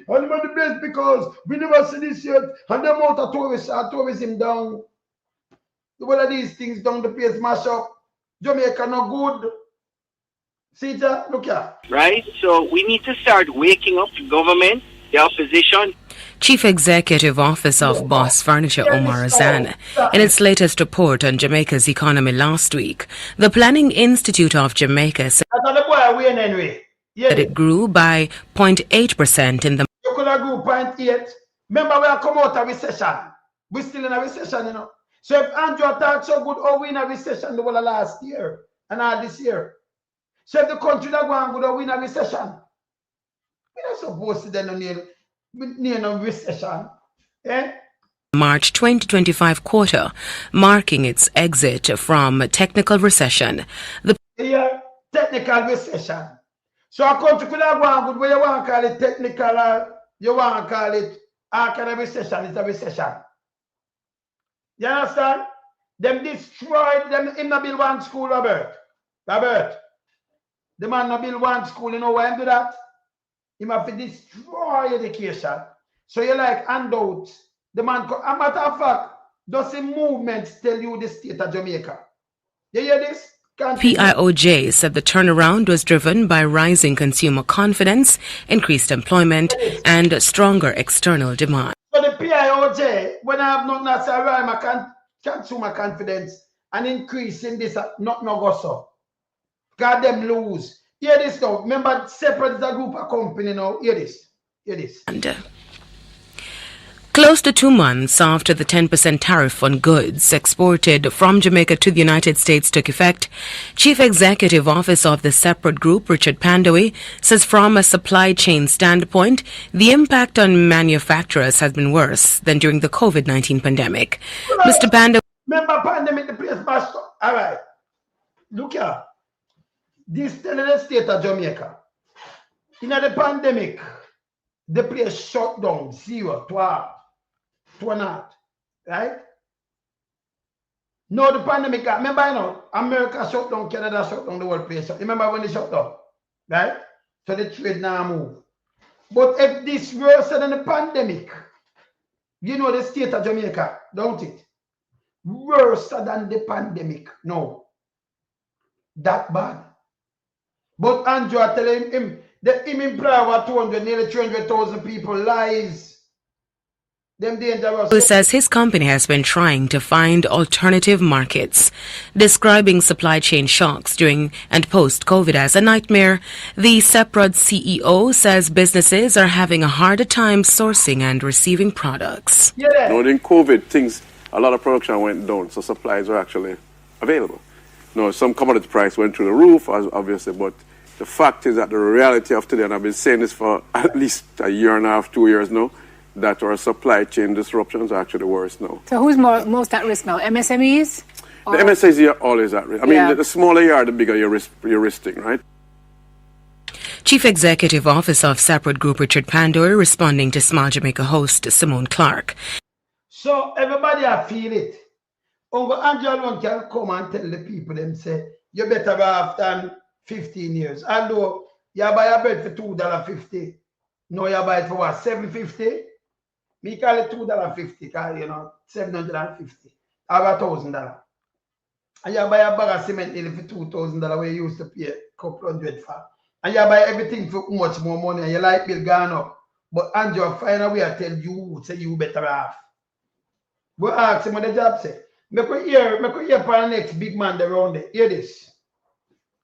are the best because we never see this yet. And them out of tourism down. One of these things down the place mash up. Jamaica no good. See that? Look here. Right? So we need to start waking up the government, the opposition. Chief Executive Office of Boss Furniture Omar Azan, in its latest report on Jamaica's economy last week, the Planning Institute of Jamaica said that it grew by 0.8% in the. You could have grew 0.8. Remember, we have come out of recession. We're still in a recession, you know. So if Andrew talks so good, oh, we in a recession the whole of last year and all this year. So if the country that going good, oh, we in a recession. We're not supposed to then near no recession. Eh? March 2025 quarter, marking its exit from technical recession. Technical recession. So a country could have gone good where you want to call it technical or you want to call it kind of recession. It's a recession. You understand? Them destroyed them in the build one school, Robert. The man no build one school, you know why he do that? He have to destroy education. So you like handouts. The man, a matter of fact, does the movements tell you the state of Jamaica? You hear this? PIOJ said the turnaround was driven by rising consumer confidence, increased employment, and stronger external demand. So the PIOJ, when I have not necessarily my consumer confidence and increase in this, not no go so. God them lose. Hear this now. Remember, separate is a group of company now. Hear this. Hear this. Close to 2 months after the 10% tariff on goods exported from Jamaica to the United States took effect, Chief Executive Officer of the separate group, Richard Pandowi, says from a supply chain standpoint, the impact on manufacturers has been worse than during the COVID-19 pandemic. Right. Mr. Pandowi. Remember pandemic, the place bashed up. All right. Look here. This telling the state of Jamaica. In the pandemic, the place shut down 0 to not, right? No, the pandemic, remember, you know, America shut down, Canada shut down, the whole place. Remember when they shut down, right? So the trade now move. But if this worse than the pandemic, you know the state of Jamaica, don't it? Worse than the pandemic, no. That bad. But Andrew are telling him that him employ over 200, nearly 300,000 people lives. Them dangerous. Who says his company has been trying to find alternative markets. Describing supply chain shocks during and post-COVID as a nightmare, the Seprod CEO says businesses are having a harder time sourcing and receiving products. Yeah. During COVID, a lot of production went down, so supplies were actually available. Some commodity price went through the roof, obviously, but the fact is that the reality of today, and I've been saying this for at least a year and a half, 2 years now, that our supply chain disruptions are actually worse now. So who's most at risk now? MSMEs? The MSMEs are always at risk. I mean, the smaller you are, the bigger you're risking, right? Chief Executive Officer of Separate Group Richard Pandowi responding to Smile Jamaica host Simone Clark. So everybody I feel it. Uncle Andrew alone can come and tell the people them say, you better have than 15 years. Although you buy a bread for $2.50. No, you buy it for what? $7.50? Me call it $2.50 because, you know, $750. I have $1,000. And you buy a bag of cement nearly for $2,000 where you used to pay a couple hundred for. And you buy everything for much more money and your light bill gone up. But Andrew find a way to tell you, say you better have. But ask him what the job say. Make we hear for the next big man around there. Hear this.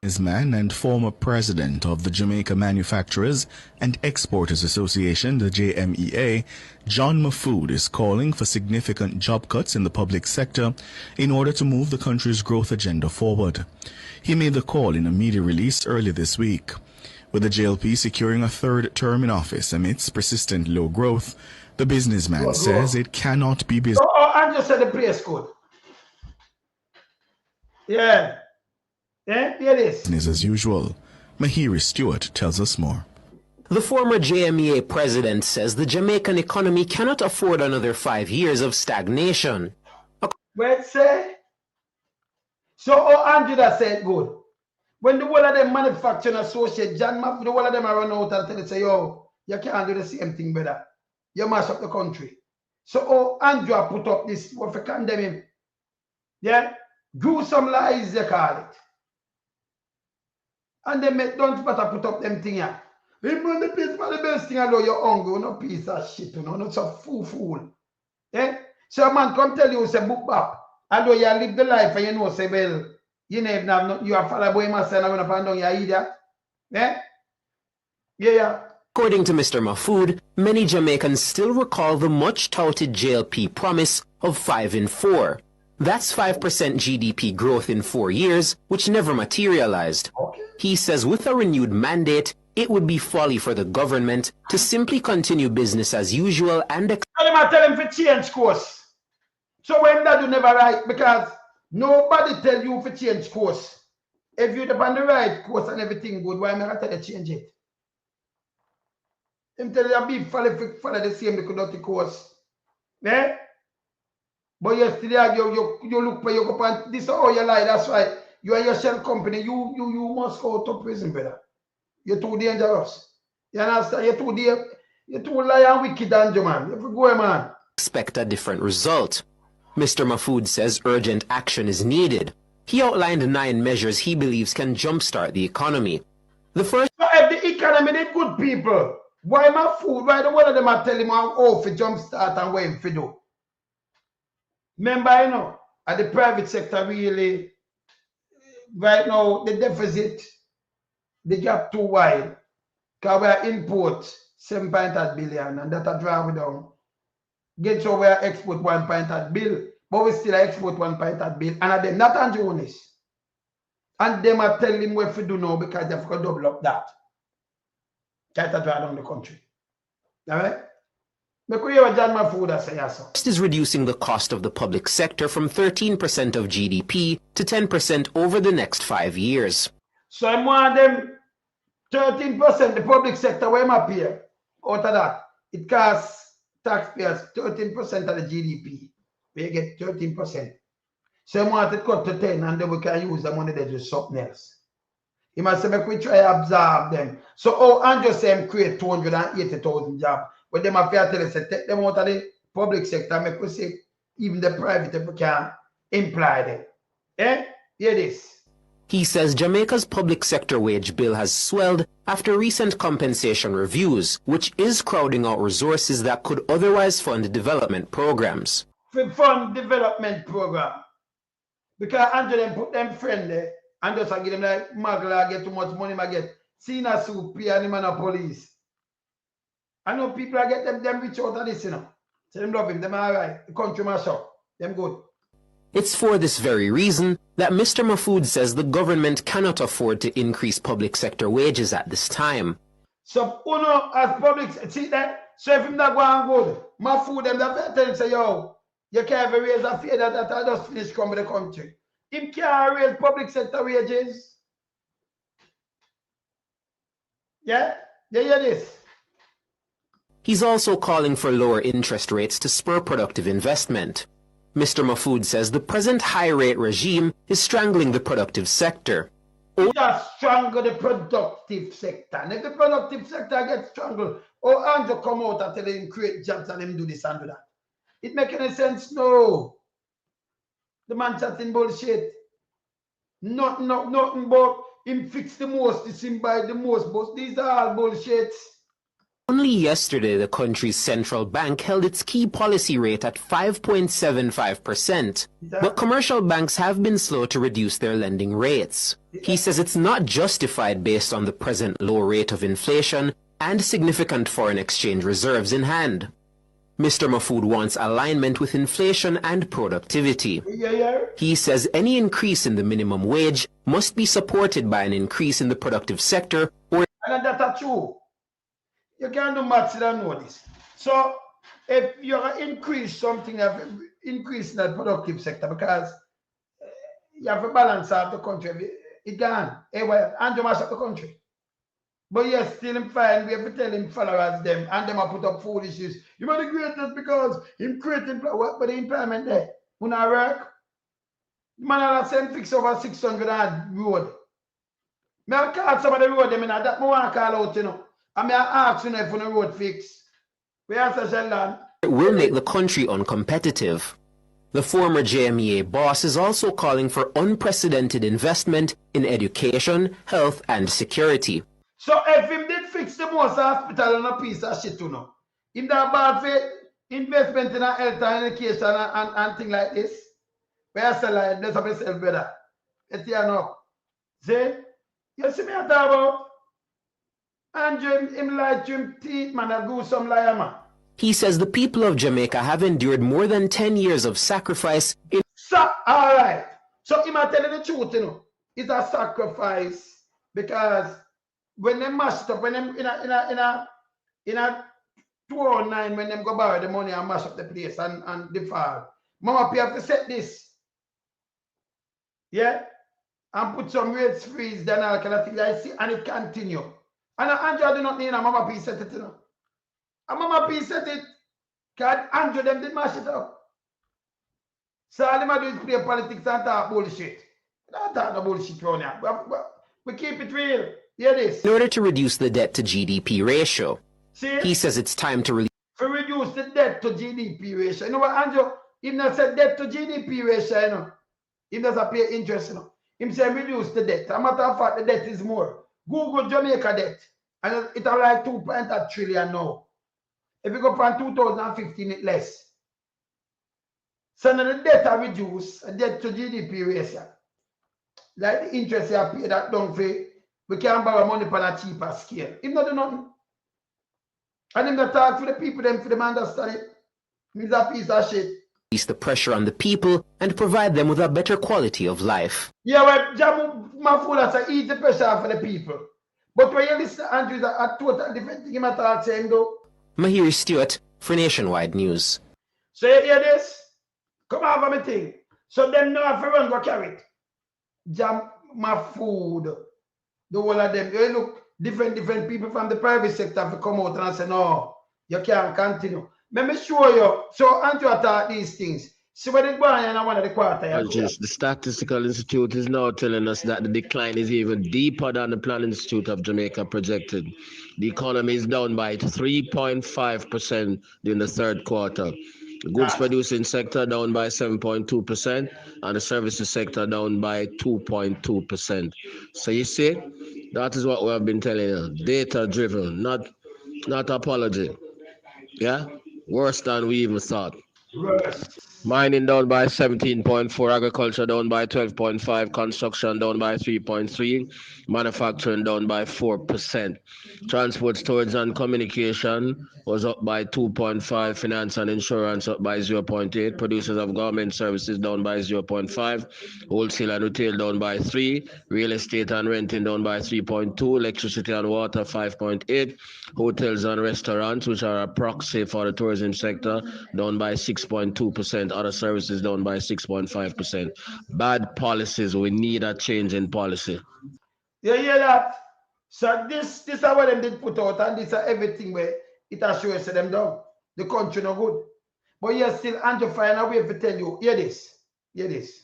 businessman and former president of the Jamaica Manufacturers and Exporters Association, the JMEA, John Mahfood, is calling for significant job cuts in the public sector in order to move the country's growth agenda forward. He made the call in a media release early this week. With the JLP securing a third term in office amidst persistent low growth, the businessman says it cannot be business. I just said the place code. Yeah. Yeah, here it is. Business as usual. Mahiri Stewart tells us more. The former JMEA president says the Jamaican economy cannot afford another 5 years of stagnation. Wait, say? So, Andrew that said good. When the whole of them manufacturing associate, John Mahfood, the whole of them are run out and tell you, say, yo, you can't do the same thing better. You mash up the country. So, Andrew put up this, what for condemn him? Yeah? Gruesome lies, they call it. And they make Dunce better put up them thing here. Remember the piece for the best thing, although you're hungry, no piece of shit, not so fool. Eh? So a man come tell you, say, book back. Although you live the life and you know, say, well, you never have you are father boy, my son, I'm going to find out you idiot. Eh? Yeah. According to Mr. Mahfood, many Jamaicans still recall the much-touted JLP promise of 5 in 4. That's 5% GDP growth in 4 years, which never materialized. Okay. He says with a renewed mandate, it would be folly for the government to simply continue business as usual and tell him to change course. So when that do never right, because nobody tell you to change course. If you're on the right course and everything good, why am I tell you to change it? Him tell you be follow the same dirty course. Eh? But yesterday you look where you go and this is how you lie, that's why you are your shell company, you must go to prison, brother. You're too dangerous. You understand? You're too liar and wicked, danger, man. You have to go, man. Expect a different result. Mr. Mahfood says urgent action is needed. He outlined 9 measures he believes can jumpstart the economy. The first... So if the economy, they good people, why Mahfood? Why the one of them are telling him how to jumpstart and what him to do? Remember, you know, at the private sector, really, right now, the deficit, the gap too wide. Because we are import 7.8 billion, and that a drive down. Get so we are export 1.8 billion, but we still export 1.8 billion. And them not on Jonas. And them are telling him what to do now because they've got to double up that. Try to drive down the country. All right? First is reducing the cost of the public sector from 13% of GDP to 10% over the next 5 years. So I want them 13%, the public sector, where am I here? Out of that, it costs taxpayers 13% of the GDP. We get 13%. So I want it cut to 10 and then we can use the money to do something else. You must say, make we try to absorb them. So, Andrew say create 280,000 jobs. But them have to tell us, take them out of the public sector, make we say, even the private, if we can imply them. Eh? Hear this. He says Jamaica's public sector wage bill has swelled after recent compensation reviews, which is crowding out resources that could otherwise fund development programs. Fund development program. Because Andrew them put them friend there, and just give them like, Magla get too much money, I get. Sina soup, pay and man of police. I know people are get them rich out of this, you know. So them love him, them all right. The country must up. Them good. It's for this very reason that Mr. Mahfood says the government cannot afford to increase public sector wages at this time. So, uno as public, see that? So if him not going good, Mahfood them that tell him say, yo, you can't even raise a fee that I just finish come with the country. Him can't raise public sector wages. Yeah? You hear this? He's also calling for lower interest rates to spur productive investment. Mr. Mahfood says the present high-rate regime is strangling the productive sector. Just strangle the productive sector. And if the productive sector gets strangled, Andrew come out and tell him create jobs and him do this and do that. It make any sense? No. The man chatting bullshit. Nothing but him fix the most, this him buy the most, but these are all bullshit. Only yesterday, the country's central bank held its key policy rate at 5.75%. But commercial banks have been slow to reduce their lending rates. He says it's not justified based on the present low rate of inflation and significant foreign exchange reserves in hand. Mr. Mahfood wants alignment with inflation and productivity. He says any increase in the minimum wage must be supported by an increase in the productive sector. And that's true. You can't do maths and know this. So if you increase something, you have increase in the productive sector because you have to balance out the country. It can. And you mash up the country. But yes, still him fine. We have to tell him followers them and them are put up foolishness. You are the greatest because him creating what but the employment there. When I work, the man has same fix over 600 road. Me I call some of the road them in that I want to call out, you know. I mean, I ask you if the road fix. We have to sell land. It will make the country uncompetitive. The former JMEA boss is also calling for unprecedented investment in education, health, and security. So if him did fix the most hospital and a piece of shit, you know, in that bad for investment in health and education and things like this, we have to like this of yourself better. It's here now. See? You see me at about? And him like him teeth, man, I go some liar, man. He says the people of Jamaica have endured more than 10 years of sacrifice. So, all right. So, him I tell you the truth, you know, it's a sacrifice because when they mashed up, when them in a 2009, when them go borrow the money and mash up the place and default, Mama P have to set this. Yeah? And put some rates freeze, then all kind of thing. I see, and it continue. And Andrew do not need a Mama P set it, you know. And Mama P set it, because Andrew them did mash it up. So all them do is play politics and talk bullshit. Don't talk no bullshit around here. We keep it real. Hear this. In order to reduce the debt to GDP ratio, see? He says it's time to reduce the debt to GDP ratio. You know what, Andrew? If not said debt to GDP ratio, you know, he doesn't pay interest, you know. Him say reduce the debt. As a matter of fact, the debt is more. Google Jamaica debt. And it's like 2.8 trillion now. If you go from 2015, it's less. So now the debt are reduced, debt to GDP ratio. Like the interest you pay that down for, we can borrow money on a cheaper scale. Him not do nothing. And him not talk for the people, them for them understand it. He's a piece of shit. Release the pressure on the people and provide them with a better quality of life. Yeah, well, Jamu Mahfood has eat the pressure for the people. But when you listen to Andrew, it's a total different thing I'm talking saying though. Mahir Stewart for Nationwide News. So you hear this? Come over my thing. So them know if everyone go carry it. Jam Mahfood, the whole of them. You look, different people from the private sector to come out and say, no, you can't continue. Let me show you. So Andrew attack these things. See what it going on in one of the quarter. The Statistical Institute is now telling us that the decline is even deeper than the Planning Institute of Jamaica projected. The economy is down by 3.5% during the third quarter. The goods producing sector down by 7.2% and the services sector down by 2.2%. So you see, that is what we have been telling you. Data driven, not apology. Yeah? Worse than we even thought. Mining down by 17.4, agriculture down by 12.5, construction down by 3.3, manufacturing down by 4%. Transport, storage and communication was up by 2.5, finance and insurance up by 0.8, producers of government services down by 0.5, wholesale and retail down by 3, real estate and renting down by 3.2, electricity and water 5.8, hotels and restaurants, which are a proxy for the tourism sector, down by 6.2%, other services down by 6.5%. Bad policies. We need a change in policy. You hear that? So this is what them did put out, and this is everything where it has shown them down. The country no good. But you still and to find a way to tell you, hear this. Hear this.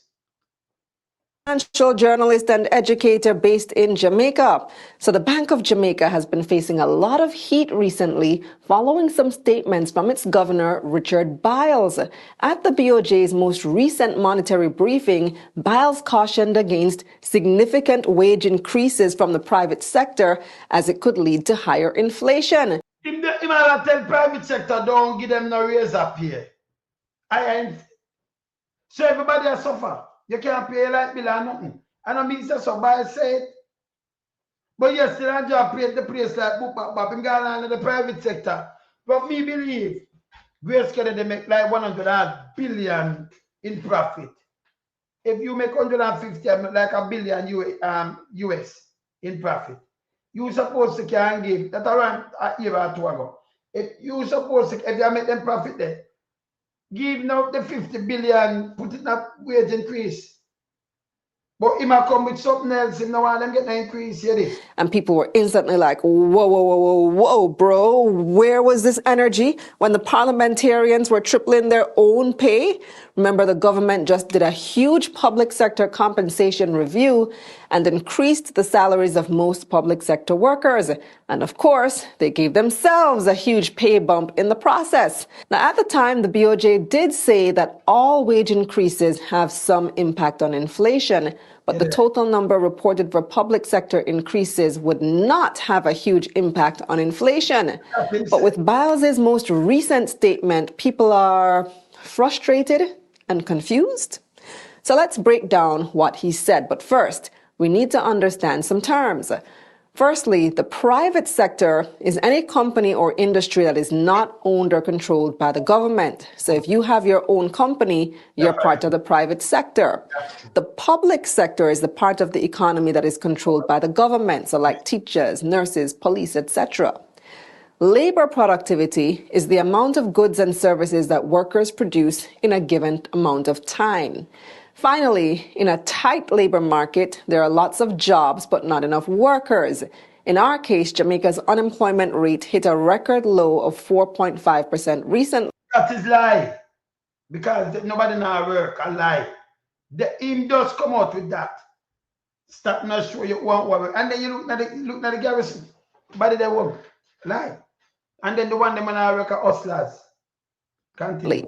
Financial journalist and educator based in Jamaica. So the Bank of Jamaica has been facing a lot of heat recently following some statements from its governor, Richard Biles. At the BOJ's most recent monetary briefing, Biles cautioned against significant wage increases from the private sector as it could lead to higher inflation. Him man tell private sector don't give them no raise up here. So everybody has suffer. You can't pay a light bill or nothing. And I mean, so by say it. But yesterday, I just paid the place like book back in Ghana in the private sector. But me believe, Grace Kelly, they make like 100 billion in profit. If you make 150, like $1 billion US in profit, you supposed to can give, that around a year or two ago. If you supposed to, if you make them profit there, give now the 50 billion, put it in a wage increase. But he might come with something else, him no want them get an increase, hear this. And people were instantly like, whoa, whoa, whoa, whoa, whoa, bro, where was this energy when the parliamentarians were tripling their own pay? Remember, the government just did a huge public sector compensation review and increased the salaries of most public sector workers. And of course, they gave themselves a huge pay bump in the process. Now, at the time, the BOJ did say that all wage increases have some impact on inflation, but the total number reported for public sector increases would not have a huge impact on inflation. But with Biles's most recent statement, people are frustrated and confused. So let's break down what he said. But first, we need to understand some terms. Firstly, the private sector is any company or industry that is not owned or controlled by the government. So if you have your own company, you're part of the private sector. The public sector is the part of the economy that is controlled by the government, so like teachers, nurses, police, etc. Labor productivity is the amount of goods and services that workers produce in a given amount of time. Finally, in a tight labor market, there are lots of jobs but not enough workers. In our case, Jamaica's unemployment rate hit a record low of 4.5% recently. That is lie. Because nobody now work a lie. The him does come out with that. Stop not show you one work. And then you look at the garrison. Body they work. Lie. And then the one them now work at hustlers. Continue.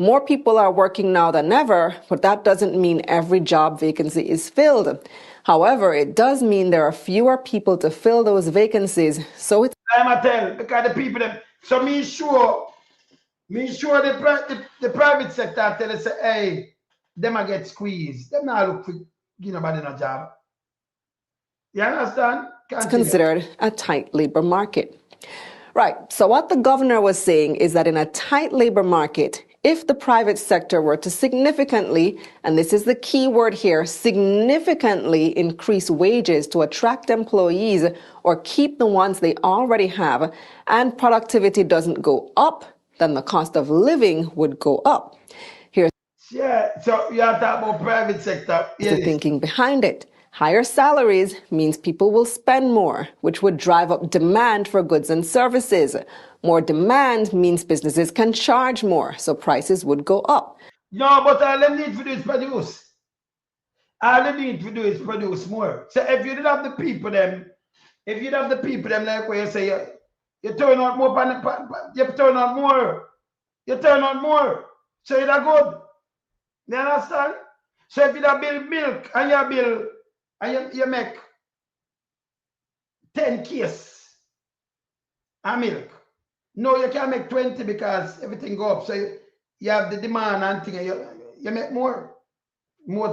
More people are working now than ever, but that doesn't mean every job vacancy is filled. However, it does mean there are fewer people to fill those vacancies. So it's I'm tell because the people them. So me sure the private sector tell us, hey, them a get squeezed. Them not look for nobody no job. You understand? It's considered a tight labor market. Right. So what the governor was saying is that in a tight labor market, if the private sector were to significantly, and this is the key word here, significantly increase wages to attract employees or keep the ones they already have, and productivity doesn't go up, then the cost of living would go up. Here's so you have to talk about private sector. the thinking behind it. Higher salaries means people will spend more, which would drive up demand for goods and services. More demand means businesses can charge more, so prices would go up. No, but all they need to do is produce. All they need to do is produce more. So if you did have the people them, like where you say you turn out more, you turn out more. So it's good. You understand? So if you build milk and you build and you make 10 cases of milk. No, you can't make 20 because everything go up. So you have the demand and thing, you make more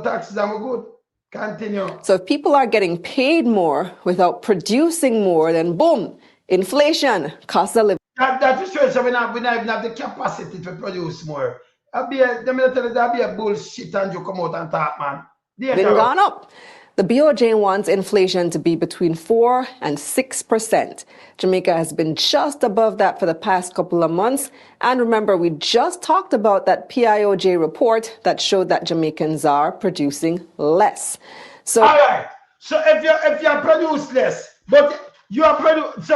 taxes and we're good. Continue. So if people are getting paid more without producing more, then boom, inflation, cost of living. That's true. So we not even have the capacity to produce more. That'll be a bullshit and you come out and talk, man. Been gone up. The BOJ wants inflation to be between 4% and 6%. Jamaica has been just above that for the past couple of months. And remember, we just talked about that PIOJ report that showed that Jamaicans are producing less. So, all right. So if you produce less, but you are produce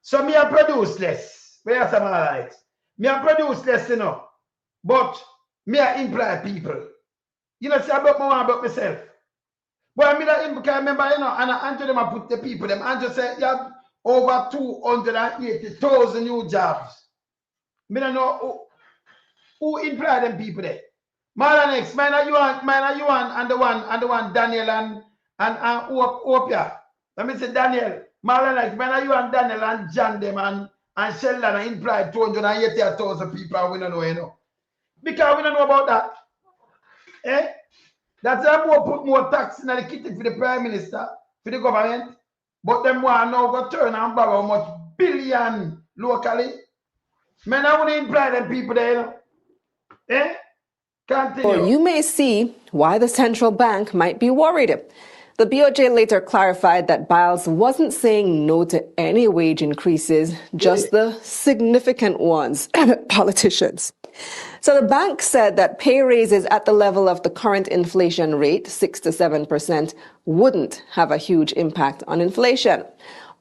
so me I produce less. Where's some like me I produce less, but me I employ people. You know, say about myself. But I mean, because remember, and Andrew them I put the people them. Andrew said you have over 280,000 new jobs. Me don't know who employ them people there. Next, man, you and the one Daniel and Opia. Let me say Daniel. Next, man, you and Daniel and John them and Sheldon implied 280,000 people and we don't know, you know. Because we don't know about that. Eh? That's why we put more tax in the kitty for the Prime Minister, for the government. But them want now go turn and borrow much billion locally. Man, I want to imply them people there, you know. Eh? Continue. Well, you may see why the central bank might be worried. The BOJ later clarified that Biles wasn't saying no to any wage increases, just the significant ones. Politicians. So the bank said that pay raises at the level of the current inflation rate, 6 to 7%, wouldn't have a huge impact on inflation.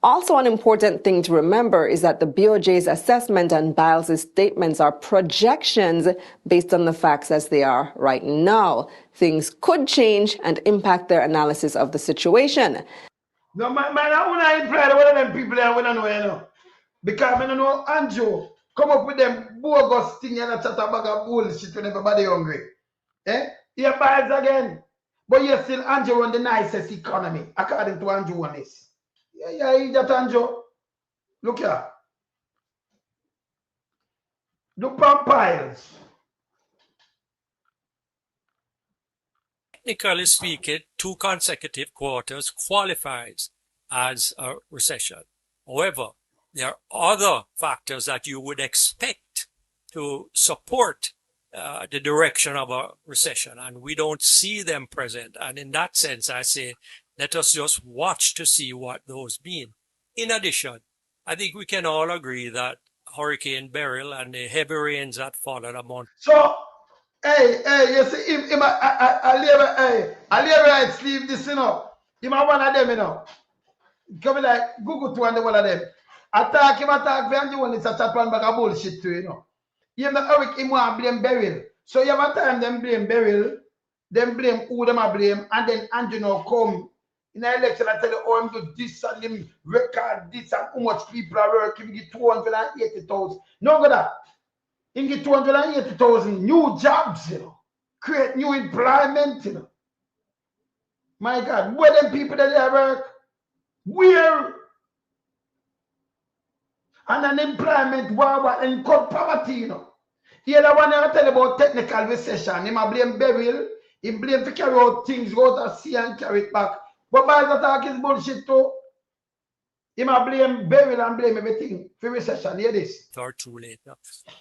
Also, an important thing to remember is that the BOJ's assessment and Biles' statements are projections based on the facts as they are right now. Things could change and impact their analysis of the situation. No, man, I want to imply one of them people there, we don't know, you know. Because I don't know, Andrew, come up with them bogus thing and a chat about a bullshit when everybody hungry. Eh? Here Biles again. But you're still Andrew on the nicest economy, according to Andrew on this. Yeah, that Andrew. Look here. Look on Biles. Technically speaking, 2 consecutive quarters qualifies as a recession. However, there are other factors that you would expect to support the direction of a recession, and we don't see them present. And in that sense, I say, let us just watch to see what those mean. In addition, I think we can all agree that Hurricane Beryl and the heavy rains that followed a month. So, hey, you see, I leave right sleeve this, you know. Him one of them, you know. Come like Google to one of them. Attack Vandy one is a chat one bag of bullshit too, you know. You know, Eric him want blame Beryl. So you have a time them blame Beryl, them blame who them a blame, and then Andrew now come in the election I tell you, oh, him do this and him record this and how much people are working, him get 280,000. No go that. Him get 280,000 new jobs, you know. Create new employment, you know. My God, where them people that they work? Where? And unemployment, and cut poverty, you know. The other one I tell you about technical recession. Him a blame Beryl, he blame to carry out things, go to sea and carry it back. But by the talk is bullshit too. Him a blame Beryl and blame everything for recession. Hear this. Or too late now,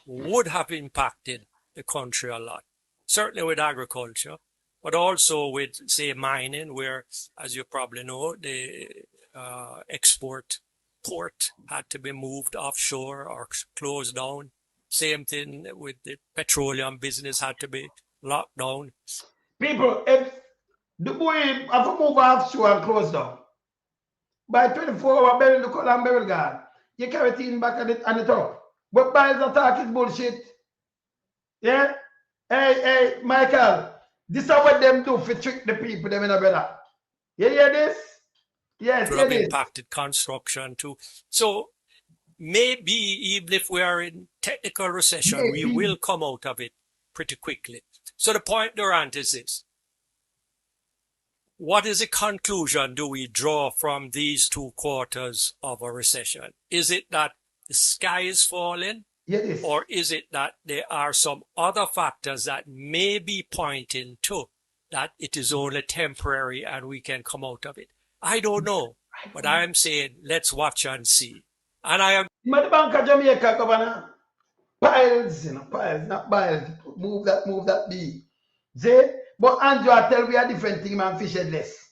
would have impacted the country a lot. Certainly with agriculture, but also with, say, mining, where, as you probably know, the export port had to be moved offshore or closed down. Same thing with the petroleum business had to be locked down. People, if the boy have to move offshore and close down, by 24 hours, Beryl, the color and Beryl gone. You carry it in back on the top. But by the talk is bullshit. Yeah? Hey, Michael, this is what them do for trick the people, them in a brother. You hear this? Yes, It would have impacted construction too. So maybe even if we are in technical recession, we will come out of it pretty quickly. So the point, Durant, is this. What is the conclusion do we draw from these 2 quarters of a recession? Is it that the sky is falling? Yes. Or is it that there are some other factors that may be pointing to that it is only temporary and we can come out of it? I don't know, but I'm saying let's watch and see. And I am. The Bank of Jamaica, Governor, Biles, you know, Biles, not Biles. Move that B. See? But Andrew, I tell we a different thing, man, fish headless.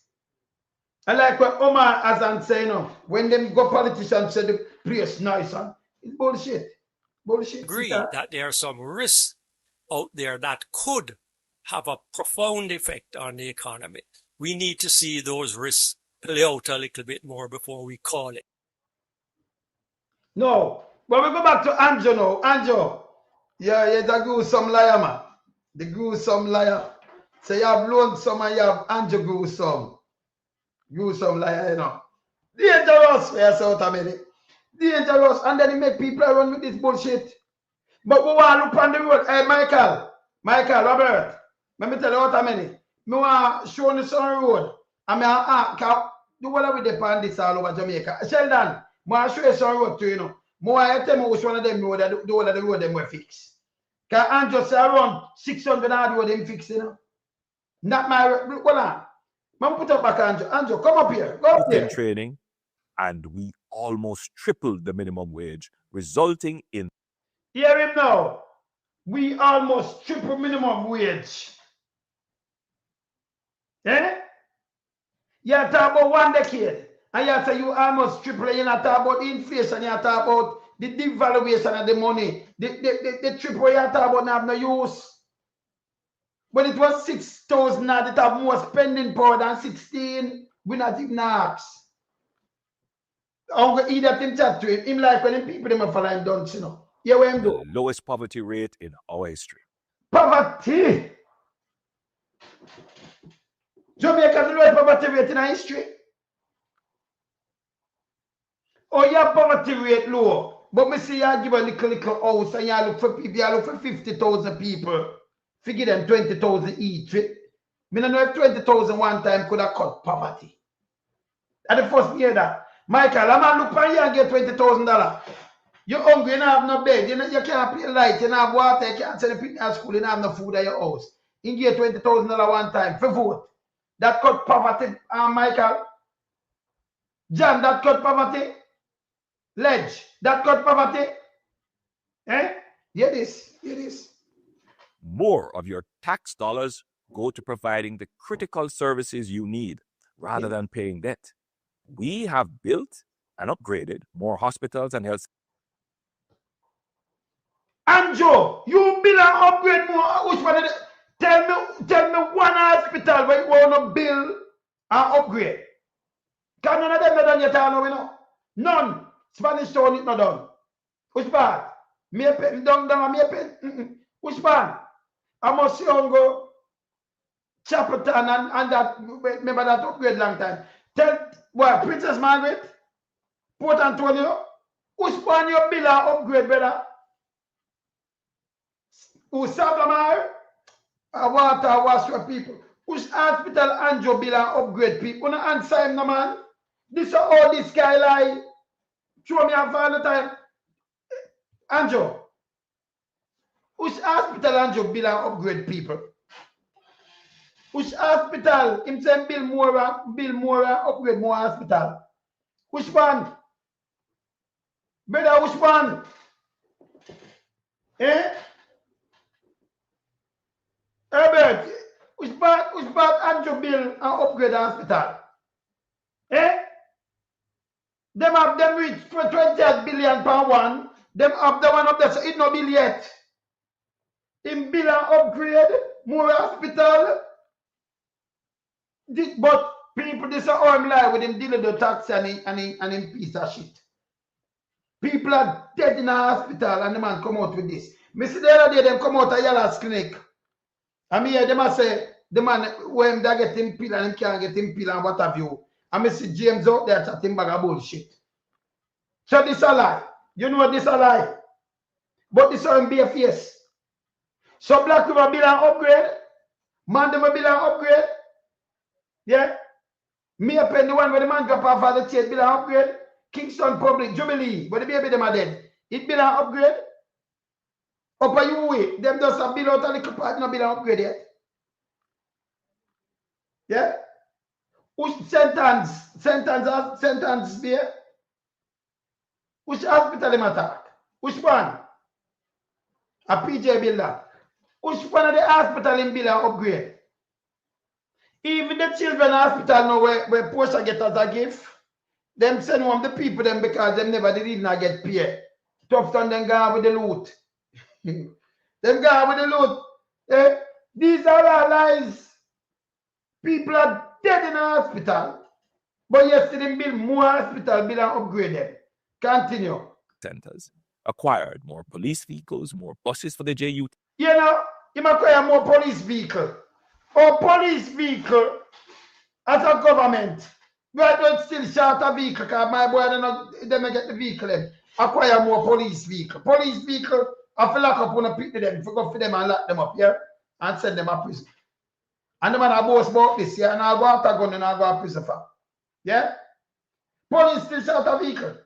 And like what Omar Hassan say, you know, when them go politicians say the place nice, huh? It's bullshit. Bullshit. Agree that there are some risks out there that could have a profound effect on the economy. We need to see those risks play out a little bit more before we call it. No, but we go back to Andrew now. Andrew, yeah, the gruesome liar, man. The gruesome liar. So you have Lonesome and you have Andrew Gruesome. Gruesome liar, you know. Dangerous, yes, out of minute. Dangerous, and then he make people run with this bullshit. But we want to look on the road. Hey, Michael, Robert, let me tell you what I mean. I want to show you some road. And I do whatever we depend this all over Jamaica. Sheldon, I want to show you some road too, you know. More I tell me which one of them know that the whole of the road them were fixed. Because Andrew say around 600 hard road them fixed, you know. Not my, hold on. Man, put up back Andrew. Andrew, come up here. Go up in there. training, and we almost tripled the minimum wage, resulting in... Hear him now. We almost triple minimum wage. Eh? You talk about 1 decade. And you say you almost triple. You not talk about inflation. You talk about the devaluation of the money. The triple you talk about have no use. When it was 6,000, now it have more spending power than 16. We not even ask. I'm going to idiot him chat to him. Him like when people them follow him Dunce, you know. Yeah, where him do? lowest poverty rate in our history. Poverty. Jamaica the lowest poverty rate in our history. Oh, your poverty rate low. But me see you give a little house and you look for people, you look for 50,000 people. Figure them 20,000 each. Me don't know if 20,000 one time could have cut poverty. At the first year that. Michael, a man look for you and get $20,000. You're hungry, you don't have no bed, you can't pay light, you don't have water, you can't send the people to school, you don't have no food at your house. You get $20,000 one time for vote. That cut poverty, Michael. John, that cut poverty. Ledge, that cut poverty. Eh? Hear this, hear this. More of your tax dollars go to providing the critical services you need rather than paying debt. We have built and upgraded more hospitals and health. Andrew, you build and upgrade more. Which one of the, tell me one hospital where you want to build and upgrade. Can none of them not done yet, you know? None. Spanish Town it not done. Which part? Me pen, down, me pen. Which part? I must see on go Chapelton and that, remember that upgrade long time. Tell, what, Princess Margaret? Port Antonio? Which one you build and upgrade, brother? Who Savlamar? Water wash for people. Which hospital Andrew build and upgrade people? You don't answer him, no man. This is all this guy lie. Show me a all the time. Andrew. Which hospital Andrew build and upgrade people? Which hospital? Him say build more, upgrade more hospital. Which one? Brother, which one? Eh? Herbert, which part Andrew build and upgrade hospital? Eh? Them have them reach for 28 billion per one. Them have the one up there, so it no bill yet. In build and upgrade, more hospital. But people, this is how I'm lie with him dealing with the tax and him piece of shit. People are dead in a hospital and the man come out with this. Me see the other day them come out of Yallah's clinic. And me hear them say, the man, when they get him pill and him can't get him pill and what have you. And me see James out there chatting bag of bullshit. So this a lie. You know this a lie. But this will be a face. So Black River bill and upgrade. Man them bill and upgrade. Yeah. Me a pen the one where the man drop off of the chase bill and upgrade. Kingston Public, Jubilee, where the baby them are dead. It bill and upgrade. Upper you way. Them just a bill out a little part, no bill and upgrade yet. Yeah. Which sentence there? Which hospital them attack? Which one? A PJ builder. Which one of the hospital in bill and upgrade? Even the children hospital know where Portia get as a gift. Them send one of the people them because them never did not get paid. Tough on them go with the loot. Them go with the loot. Eh? These are all lies. People are dead in the hospital. But yesterday build more hospital, build and upgrade them. Continue. Centers acquired more police vehicles, more buses for the JU. You know, you might acquire more police vehicle. Or police vehicle as a government. We don't still short a vehicle because my boy don't get the vehicle then. Acquire more police vehicle. Police vehicle, I feel like I want to pick them, for go for them and lock them up here and send them to prison. And the man I boast about this, yeah, and I go after gun and I go to prison for. Yeah? Police still short a vehicle.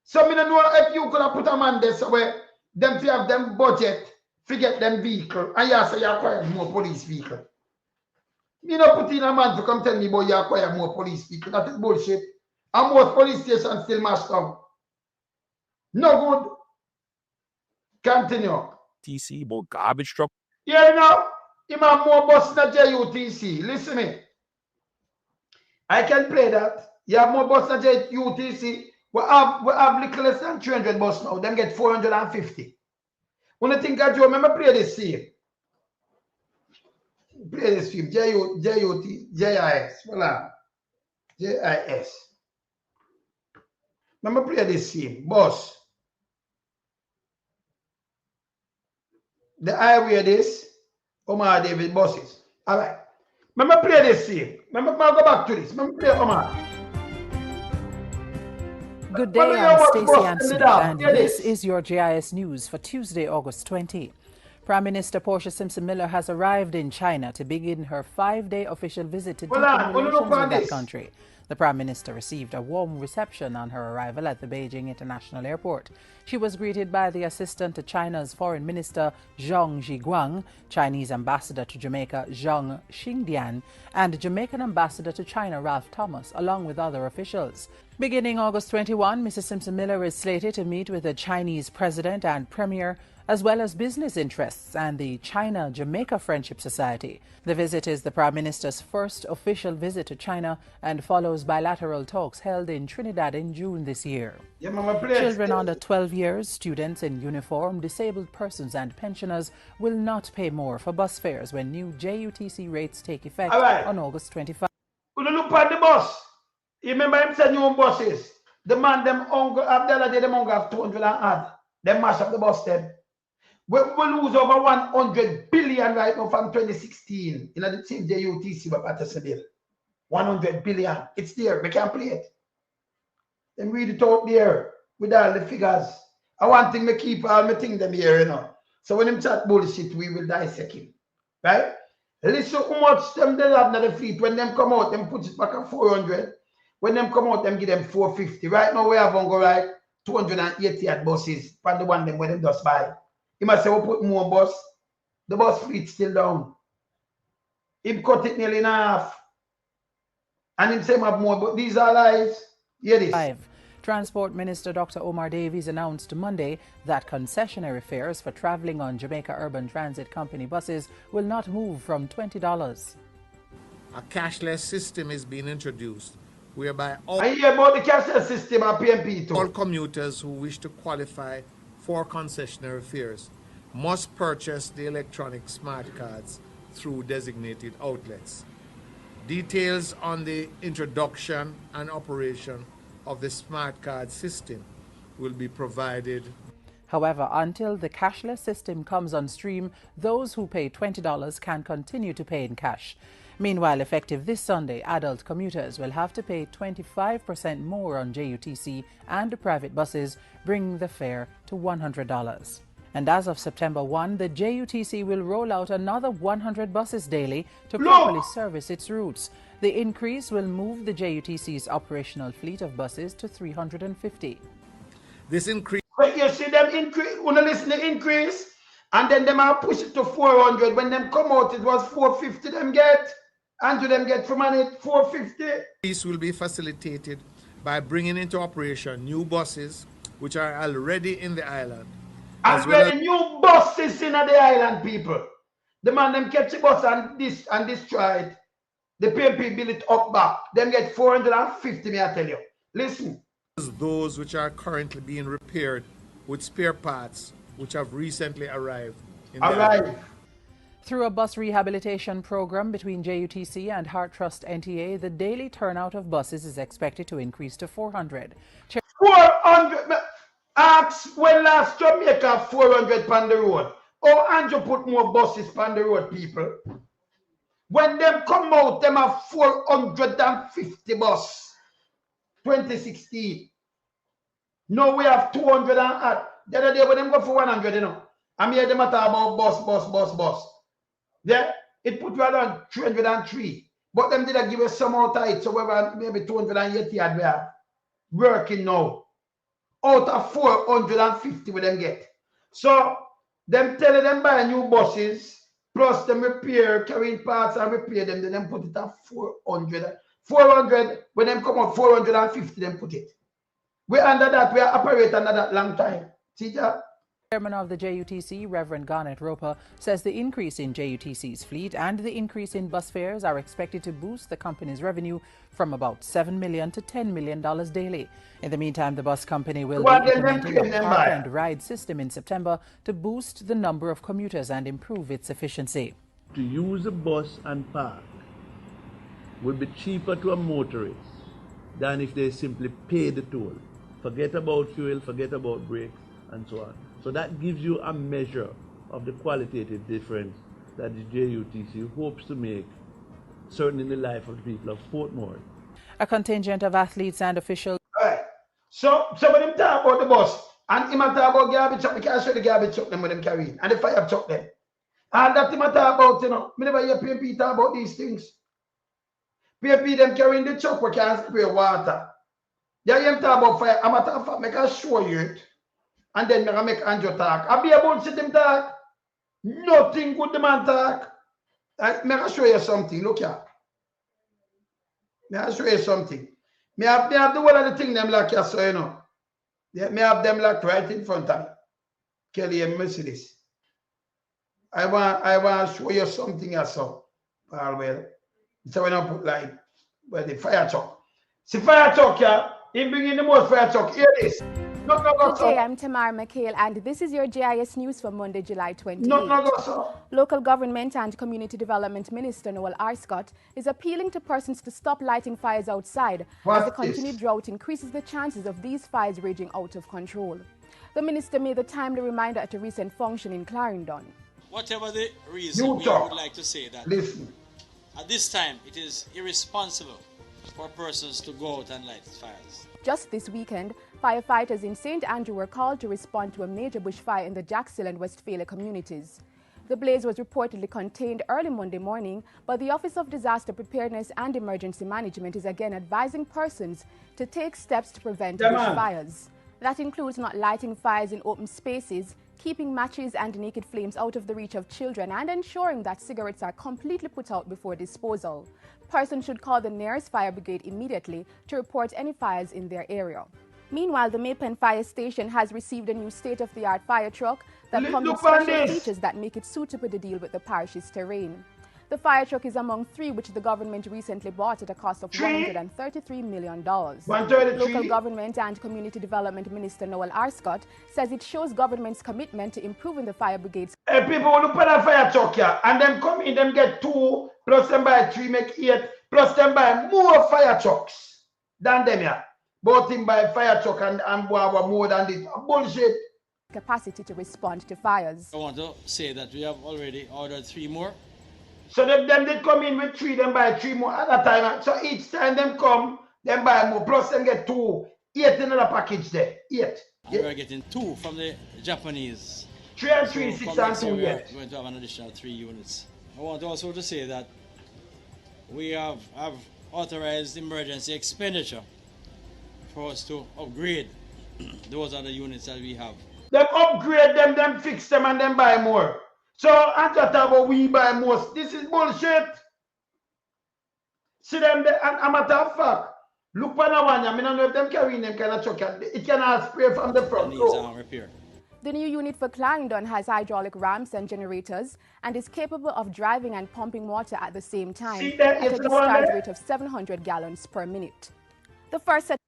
So I don't know if you could have put a man there so where them if you have them budget, forget them vehicle, and you say you acquire more police vehicle. Me not put in a man to come tell me about you acquire more police vehicle. That is bullshit. And most police stations still mashed down. No good. Continue. TC, more garbage truck. Yeah, now, you have more bus than JUTC. Listen me. I can play that. You have more bus than JUTC. We have little less than 300 bus now. Them get 450. When you think I Joe, remember play this scene. Play this film. JIS. Voilà. JIS. Remember play this scene. Bus. The highway this. Omar David buses. Alright. Remember play this scene. Remember go back to this. Remember play Omar. Good day, I'm Stacey Ann Smith, and this is your GIS News for Tuesday, August 20. Prime Minister Portia Simpson-Miller has arrived in China to begin her 5-day official visit to deepen relations with that country. The Prime Minister received a warm reception on her arrival at the Beijing International Airport. She was greeted by the Assistant to China's Foreign Minister Zhang Zhiguang, Chinese Ambassador to Jamaica Zhang Xingdian, and Jamaican Ambassador to China Ralph Thomas, along with other officials. Beginning August 21, Mrs. Simpson-Miller is slated to meet with the Chinese President and Premier, as well as business interests and the China-Jamaica Friendship Society. The visit is the Prime Minister's first official visit to China and follows bilateral talks held in Trinidad in June this year. Children under 12 years, students in uniform, disabled persons and pensioners will not pay more for bus fares when new JUTC rates take effect on August 25. Look at the bus. You remember him saying new buses? The man, them uncle, Abdallah, them uncle have 200 and add. Them mash up the bus them. We lose over 100 billion right now from 2016 in the same JUTC by Patterson bill. 100 billion. It's there. We can't play it. Then read it out there with all the figures. I want thing to keep all my things them here, you know. So when them chat bullshit, we will dissect him. Right? Listen how much them they have in the fleet. When them come out, them put it back at 400. When them come out, them give them 450. Right now we have on go right 280 at buses from the one them when them just buy. He must say we put more bus. The bus fleet still down. He cut it nearly in half. And him say have more, but these are lies. Hear this. Transport Minister Dr. Omar Davies announced Monday that concessionary fares for traveling on Jamaica Urban Transit Company buses will not move from $20. A cashless system is being introduced whereby all, I hear about the cashless system at PMP too. All commuters who wish to qualify for concessionary fares must purchase the electronic smart cards through designated outlets. Details on the introduction and operation of the smart card system will be provided. However, until the cashless system comes on stream, those who pay $20 can continue to pay in cash. Meanwhile, effective this Sunday, adult commuters will have to pay 25% more on JUTC and private buses, bringing the fare to $100. And as of September 1, the JUTC will roll out another 100 buses daily to properly service its routes. The increase will move the JUTC's operational fleet of buses to 350. This increase... But you see them increase, when you listen to increase, and then them are push it to 400. When them come out, it was 450 them get. And to them get from it 450. This will be facilitated by bringing into operation new buses which are already in the island. Already new buses in the island, people. The man them catch the bus and destroy it. The PMP build it up back. Them get 450, may I tell you. Listen. Those which are currently being repaired with spare parts which have recently arrived in the island. Through a bus rehabilitation program between JUTC and Heart Trust NTA, the daily turnout of buses is expected to increase to 400. 400? Ask when last Jamaica 400 on the road. Oh, Andrew put more buses on the road, people. When them come out, them have 450 bus. 2016. Now we have 200 and odd. The other day when them go for 100, you know. I'm here them talk about bus. Yeah, it put you around 303. But them did give us some more tight, so we have maybe 280 we are working now. out of 450 with them get. So them telling them buy new buses, plus them repair, carrying parts and repair them, then them put it at 400. 400, when them come out 450, them put it. We under that, we are operating under that long time. See that? Chairman of the JUTC, Reverend Garnet Roper, says the increase in JUTC's fleet and the increase in bus fares are expected to boost the company's revenue from about $7 million to $10 million daily. In the meantime, the bus company will be implementing a park and ride system in September to boost the number of commuters and improve its efficiency. To use a bus and park will be cheaper to a motorist than if they simply pay the toll. Forget about fuel, forget about brakes, and so on. So that gives you a measure of the qualitative difference that the JUTC hopes to make, certainly in the life of the people of Portmore. A contingent of athletes and officials. All right. So when them talk about the bus, and him talk about garbage truck, we can show the garbage truck them with them carrying, and the fire truck them. And that him talk about, you know, me never hear PMP talk about these things. PMP them carrying the truck we can spray water. Yeah, him talk about fire. I'm talk about make I show you it. And then I make Andrew talk. I be able to sit him talk. Nothing good the man talk. May I show you something? Look here. May I show you something? May I have the one of the thing them like you saw, you know. Yeah, may I have them like right in front of me. Kelly and Mercedes. I want to show you something I saw. Well, so when I put like the fire truck. See fire truck, yeah. He bring in the most fire truck. Here it is. Good day, I'm Tamara McHale, and this is your GIS News for Monday, July 28th. Local Government and Community Development Minister Noel Arscott is appealing to persons to stop lighting fires outside as the continued drought increases the chances of these fires raging out of control. The minister made the timely reminder at a recent function in Clarendon. Whatever the reason, we would like to say that at this time it is irresponsible for persons to go out and light fires. Just this weekend, firefighters in St. Andrew were called to respond to a major bushfire in the Jacksonville and Westphalia communities. The blaze was reportedly contained early Monday morning, but the Office of Disaster Preparedness and Emergency Management is again advising persons to take steps to prevent bushfires. That includes not lighting fires in open spaces, keeping matches and naked flames out of the reach of children, and ensuring that cigarettes are completely put out before disposal. Persons should call the nearest fire brigade immediately to report any fires in their area. Meanwhile, the Maypen Fire Station has received a new state-of-the-art fire truck that comes with special features that make it suitable to deal with the parish's terrain. The fire truck is among three which the government recently bought at a cost of $133 million. Local Government and Community Development Minister Noel Arscott says it shows government's commitment to improving the fire brigades. People look at a fire truck here, and them come in, them get 2, plus them buy 3, make 8, plus them buy more fire trucks than them here. Both him buy fire truck and more than this. Bullshit. Capacity to respond to fires. I want to say that we have already ordered 3 more. So them they come in with 3, them buy 3 more at a time. So each time them come, them buy more. Plus them get 2, 8 in another package there. 8. And we are getting 2 from the Japanese. 3 and 3, 6 and 2. We are going to have an additional 3 units. I want also to say that we have authorized emergency expenditure for us to upgrade those other units that we have. Them upgrade them, them fix them, and then buy more. So I just talk about we buy most. This is bullshit. See them there, and I'm a matter of fact. Look for the one, I don't know if them carrying them kind of truck. It cannot spray from the front. The new unit for Clarendon has hydraulic ramps and generators and is capable of driving and pumping water at the same time at a discharge rate of 700 gallons per minute. The first set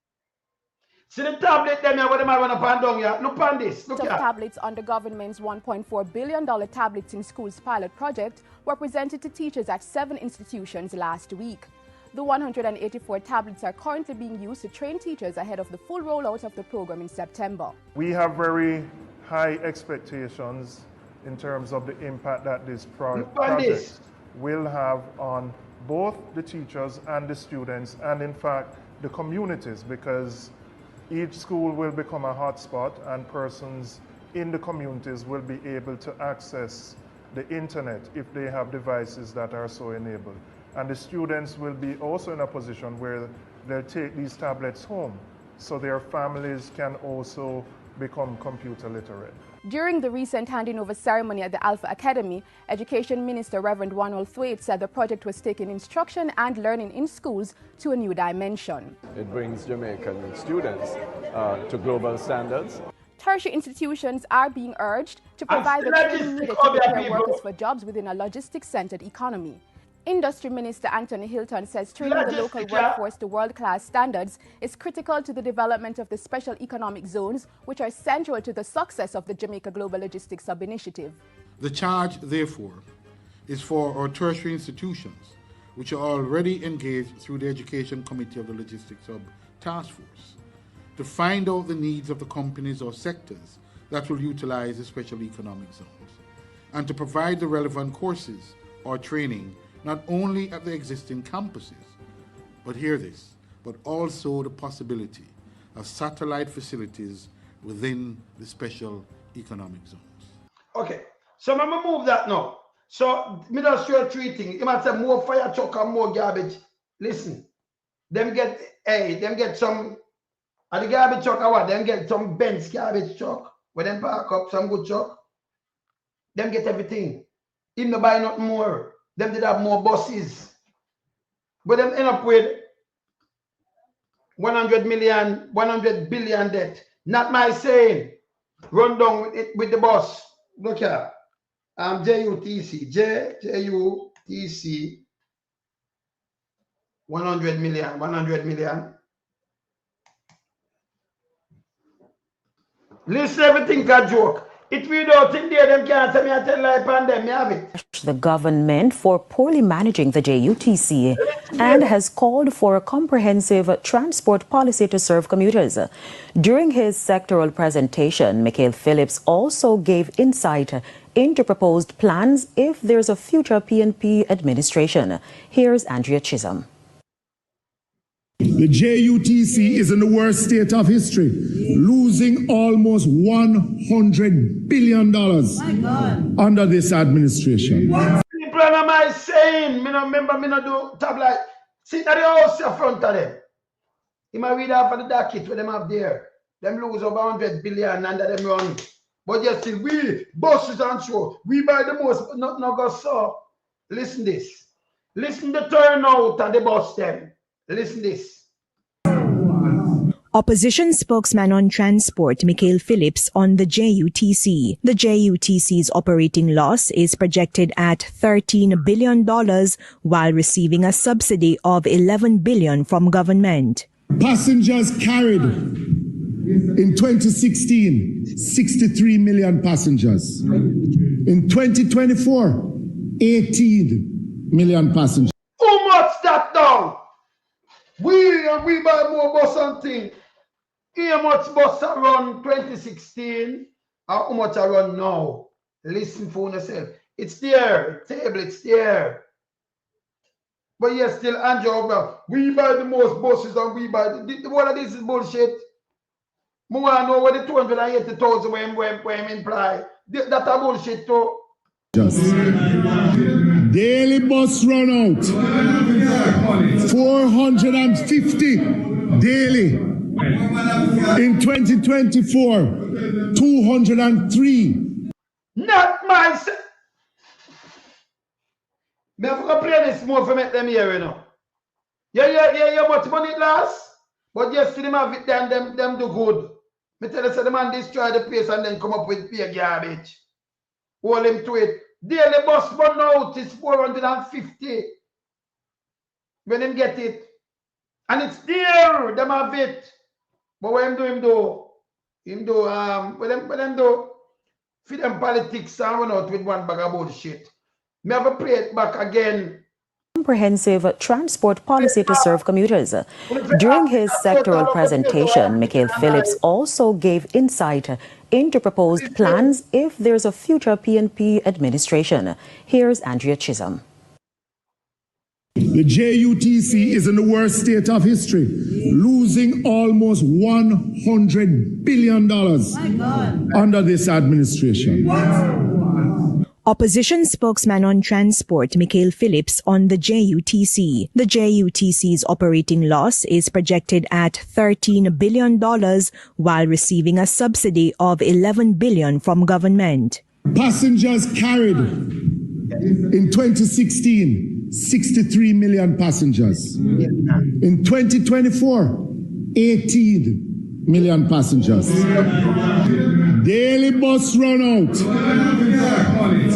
See the tablet them here, what them are going to pan down here. Look on this. Look of here. Tablets on the government's $1.4 billion Tablets in Schools pilot project were presented to teachers at 7 institutions last week. The 184 tablets are currently being used to train teachers ahead of the full rollout of the program in September. We have very high expectations in terms of the impact that this project will have on both the teachers and the students, and in fact the communities, because each school will become a hotspot and persons in the communities will be able to access the internet if they have devices that are so enabled. And the students will be also in a position where they'll take these tablets home so their families can also become computer literate. During the recent handing over ceremony at the Alpha Academy, Education Minister Reverend Wanuel Thwaite said the project was taking instruction and learning in schools to a new dimension. It brings Jamaican students to global standards. Tertiary institutions are being urged to provide the training needed to prepare workers for jobs within a logistics-centered economy. Industry Minister Anthony Hilton says training the local workforce to world-class standards is critical to the development of the special economic zones, which are central to the success of the Jamaica Global Logistics Sub-Initiative. The charge, therefore, is for our tertiary institutions, which are already engaged through the Education Committee of the Logistics Sub-Task Force, to find out the needs of the companies or sectors that will utilize the special economic zones, and to provide the relevant courses or training not only at the existing campuses, but hear this, but also the possibility of satellite facilities within the special economic zones. Okay, so I'm gonna move that now. So, me just show three things. You might say more fire truck and more garbage. Listen, them get some, and the garbage truck, what? Them get some Benz garbage truck, where them park up some good truck. Them get everything. Him no buy nothing more. Them did have more buses. But them end up with 100 billion debt. Not my saying. Run down with it with the bus. Look here. JUTC. JUTC. 100 million. Listen, everything a joke. It without in there, them can't tell me I tell lie upon them, me have it. The government for poorly managing the JUTC and has called for a comprehensive transport policy to serve commuters. During his sectoral presentation, Michael Phillips also gave insight into proposed plans if there's a future PNP administration. Here's Andrea Chisholm. The JUTC is in the worst state of history, losing almost $100 billion under this administration. What people am I saying? Me no remember, me no do tablet. Sit at the house in front of them. You might read off of the docket where them have there. Them lose over 100 billion under them run. But yet still, we, buses and show, we buy the most, but not go so. Listen this. Listen the turnout of the bus them. Listen this. Opposition spokesman on transport, Michael Phillips, on the JUTC. The JUTC's operating loss is projected at $13 billion while receiving a subsidy of $11 billion from government. Passengers carried in 2016, 63 million passengers. In 2024, 18 million passengers. How much that down? We buy more bus and thing. How much bus I run 2016 and how much I run now? Listen for yourself. It's there. Table, it's there. But yes, still Andrew, we buy the most buses and we buy the one of this is bullshit. I want to know what the 280,000 when imply. That's a bullshit too. Daily bus run out. 450 daily. In 2024, 203. Not myself. Me have to play this more for make them here, you know. Yeah, much money it lasts. But yes, them have it and them do good. Me tell you, so the man destroy the place and then come up with pure garbage. Hold him to it. Daily bus run out is 450. When him get it. And it's there, them have it. But what him do, what them do, feed them politics and run out with one bag of bullshit. Me have to play it back again. Comprehensive transport policy to serve commuters. During his sectoral presentation, Michael Phillips also gave insight into proposed plans if there's a future PNP administration. Here's Andrea Chisholm. The JUTC is in the worst state of history, losing almost $100 billion under this administration. Opposition spokesman on transport, Michael Phillips, on the JUTC. The JUTC's operating loss is projected at $13 billion while receiving a subsidy of $11 billion from government. Passengers carried in 2016, 63 million passengers. In 2024, 18 million passengers. Daily bus run out,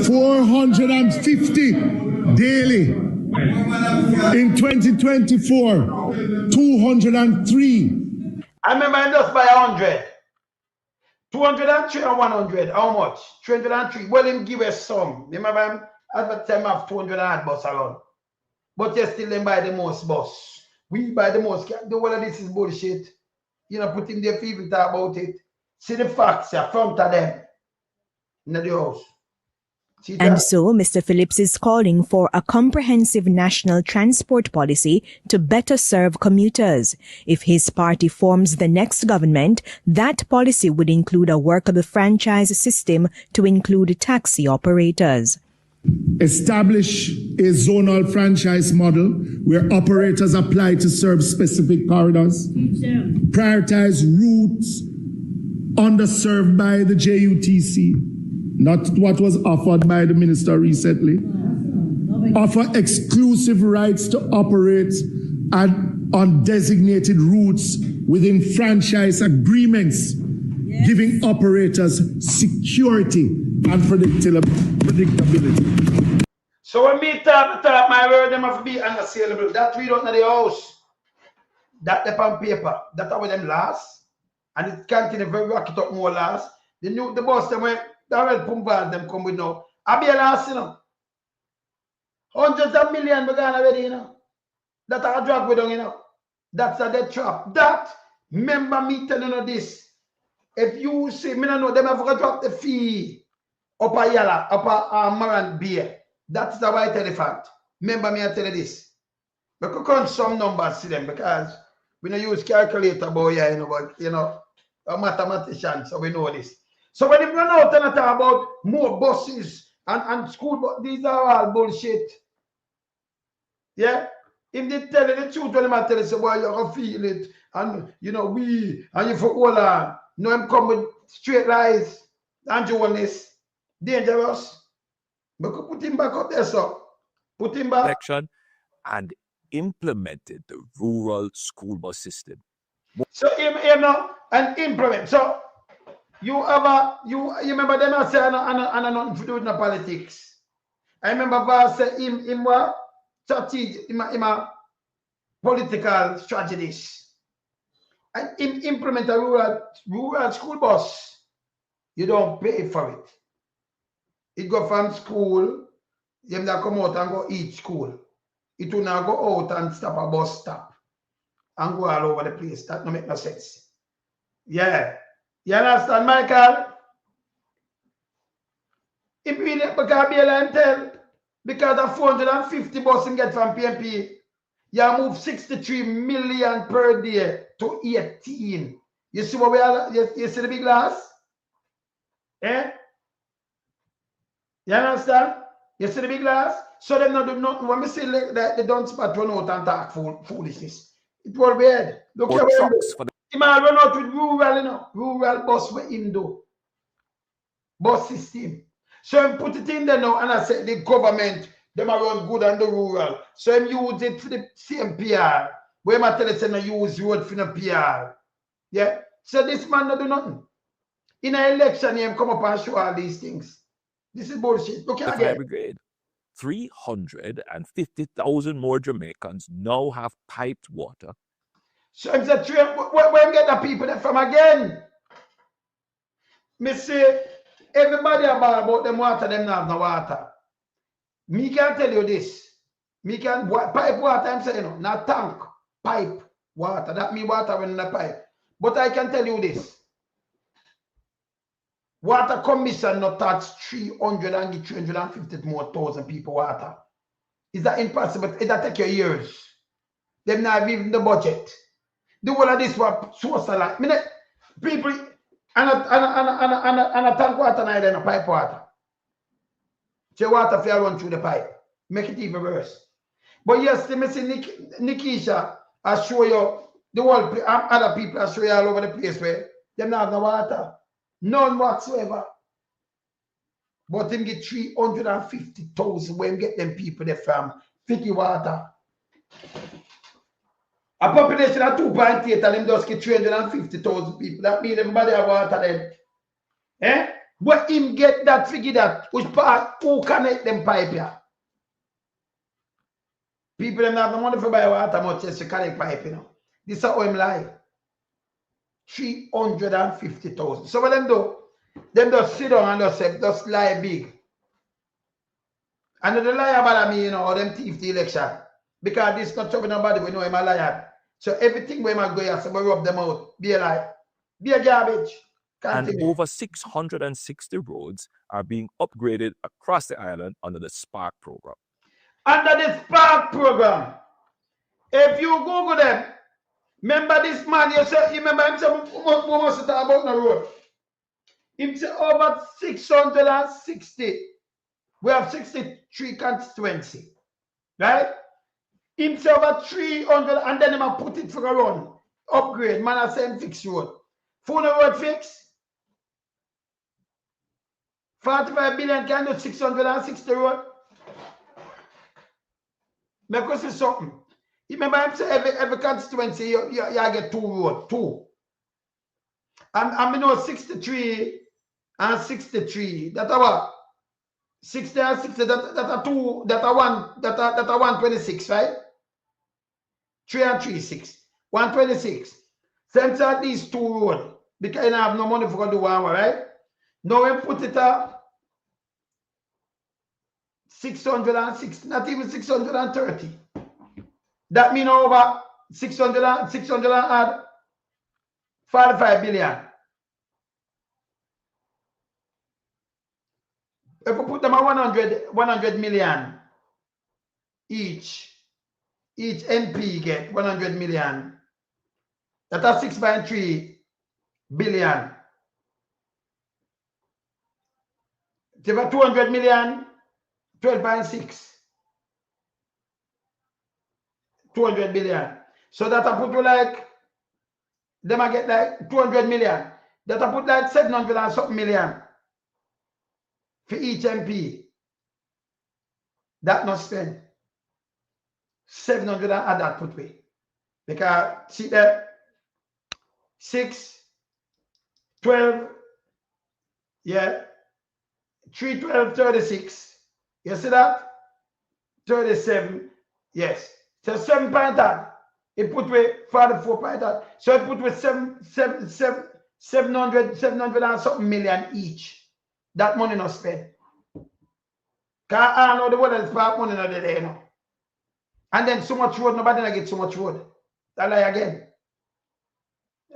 450 daily. In 2024, 203. I remember I just buy 100. 203 and 100. How much? 303. Well, him give us some. Remember, at the time I have 200 bus around. But you still buy the most bus. We buy the most. The whole of this is bullshit. You know, put him there for even talk about it. See the facts in front of them. In the house. And so, Mr. Phillips is calling for a comprehensive national transport policy to better serve commuters. If his party forms the next government, that policy would include a workable franchise system to include taxi operators. Establish a zonal franchise model where operators apply to serve specific corridors. Prioritize routes underserved by the JUTC, not what was offered by the minister recently. Offer exclusive rights to operate on designated routes within franchise agreements, giving operators security and predictability. So when me talk my word, them have to be unassailable. That we don't know the house. That the on paper. That's how them last. And it continue very rocket up more last. The boss them went, the real pumbas them come with now. I be a last, you know. Hundreds of millions began already, you know. That are drug with them, you know. That's a dead trap. That, remember me telling you this. If you see, me don't know, them have to drop the fee up a yalla, up a Maran beer. That's the white elephant. Remember me, I tell you this. We could count some numbers to them because we don't use calculator, boy, you know, but you know, a mathematician, so we know this. So when you run out and talk about more buses and school, but these are all bullshit. Yeah? If they tell you the truth, when they tell you, so boy, you're going to feel it, and you know, and you for all on. No, I'm coming with straight lies and Holness. Dangerous. But could put him back up there, so. Put him back. And implemented the rural school bus system. So you know, and implement. So you remember them I say and nothing to do with no politics. I remember Val say him what strategy, him a political strategist. And implement a rural school bus. You don't pay for it. It go from school, them that come out and go each school. It will now go out and stop a bus stop and go all over the place. That don't make no sense. Yeah. You understand, Michael? If we because be able to tell, because of 450 buses get from PMP, you move 63 million per day to 18. You see what we are? You see the big glass? Eh? You understand? You see the big glass? So them not do nothing. When we see the Dunce spot run out and talk foolishness, it will be head. Look here where he might run out with rural, you know, rural bus where him do. Bus system. So him put it in there now and I said the government, them are run good on the rural. So him use it for the same PR. Where my tell us no use road for the PR. Yeah. So this man not do nothing. In an election, him come up and show all these things. This is bullshit. Look at again. Brigade. 350,000 more Jamaicans now have piped water. So I'm saying, where get the people from again? Me say, everybody about them water, them not have no water. Me can tell you this. Me can pipe water, I'm saying, you know, not tank, pipe water. That means water when in the pipe. But I can tell you this. Water Commission not touch 350 more thousand people water. Is that impossible? It that take your years. Them not even the budget. The whole of this was source of life. People and a tank water and a pipe water. So water fair run through the pipe. Make it even worse. But yes, the missing Nikisha, I show you the world, other people I show you all over the place where they don't have no water. None whatsoever. But him get 350,000 when get them people there from 50 water. A population of 2.8 and him just get 350,000 people. That means everybody have water then. Eh? But him get that figure that which part who connect them pipe here? People them have no money for buy water much as to connect pipe, you know. This is how him lie. 350,000. So what them do? Them just sit down and just lie big. And the lie about me, you know, or them thief the election. Because this not trouble nobody, we know him a liar. So everything we might go here, so we rub them out. Be a lie. Be a garbage. And over 660 roads are being upgraded across the island under the Spark program. Under the Spark program, if you Google them, remember this man, you remember him say, we must talk about the road. Him say over 660. We have 63 constituency. Right? Him say over 300, and then him put it for a run. Upgrade, man, I say him fix road. Full road fix. 45 billion can do 660 road. Because it's something. Remember, I'm saying every constituency you get 2 roads, 2. And I know 63 and 63. That are what? 60 and 60. That are 2. That are 1. That are 126, right? 3 and 3, 6. 126. Since at these 2 roads, because you don't have no money for to do one, right? Now we put it up. 660, not even 630. That means over 600 add 45 billion. If we put them at 100 million each MP get 100 million. That's 6.3 billion. If you have 200 million, 12.6. 200 billion. So that I put to like, them I get like 200 million. That I put like 700 and something million for each MP. That not spend. 700 and add that put way. Because see there, 6, 12, yeah, 3, 12, 36. You see that? 37, yes. So 7 point that. It put with 44 point that. So it put with 700 and something million each. That money not spent. Because I know the world is part money not there, you know. And then so much road, nobody not get so much road. That lie again.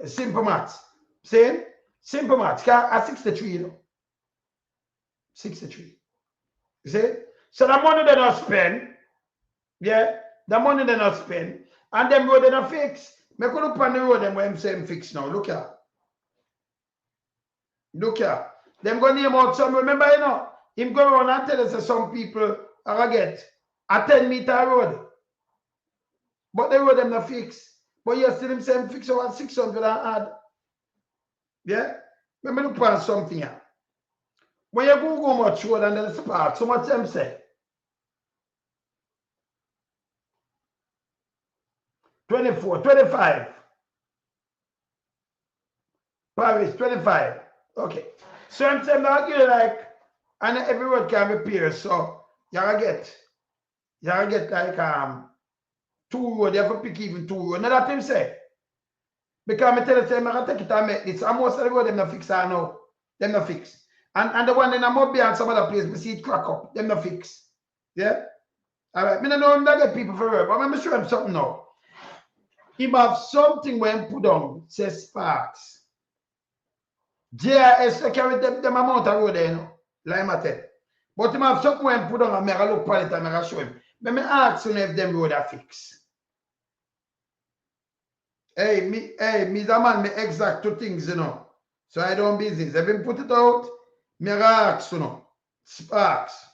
Simple maths. See? Simple maths. Because at 63, you know. 63. You see? So the money they not spend, yeah, the money they not spend, and them road they not fix. Me could look on the road them where I'm saying fix now. Look here. Look here. Them go name out some, remember, you know, him go around and tell us that some people are get a 10-meter road. But the road them not fix. But you still him saying fix over 600 and add. Yeah? Let me look on something here. When you go much road and then Spark, so much them say. 24, 25. Paris, 25. Okay. So I'm saying that you like, and every road can be pierced. So you get like 2 road. You have to pick even 2 road. Now that him say. Because I tell you, I'm going to take it and make this. And most of the road them not fix now. Them not fix. And the one in Mobile and some other place, we see it crack up. Them not fix. Yeah? All right. I don't know if I get people for work, but I'm sure I'm something now. He have something when put on, says Sparks. JIS carry them amount of road there, you know, like I tell. But he have something when put on, and I look at it and I show him. Let me ask him if them road are fixed. Hey, me the man, me exact 2 things, you know. So I don't business. If him put it out, me ask, you know, Sparks.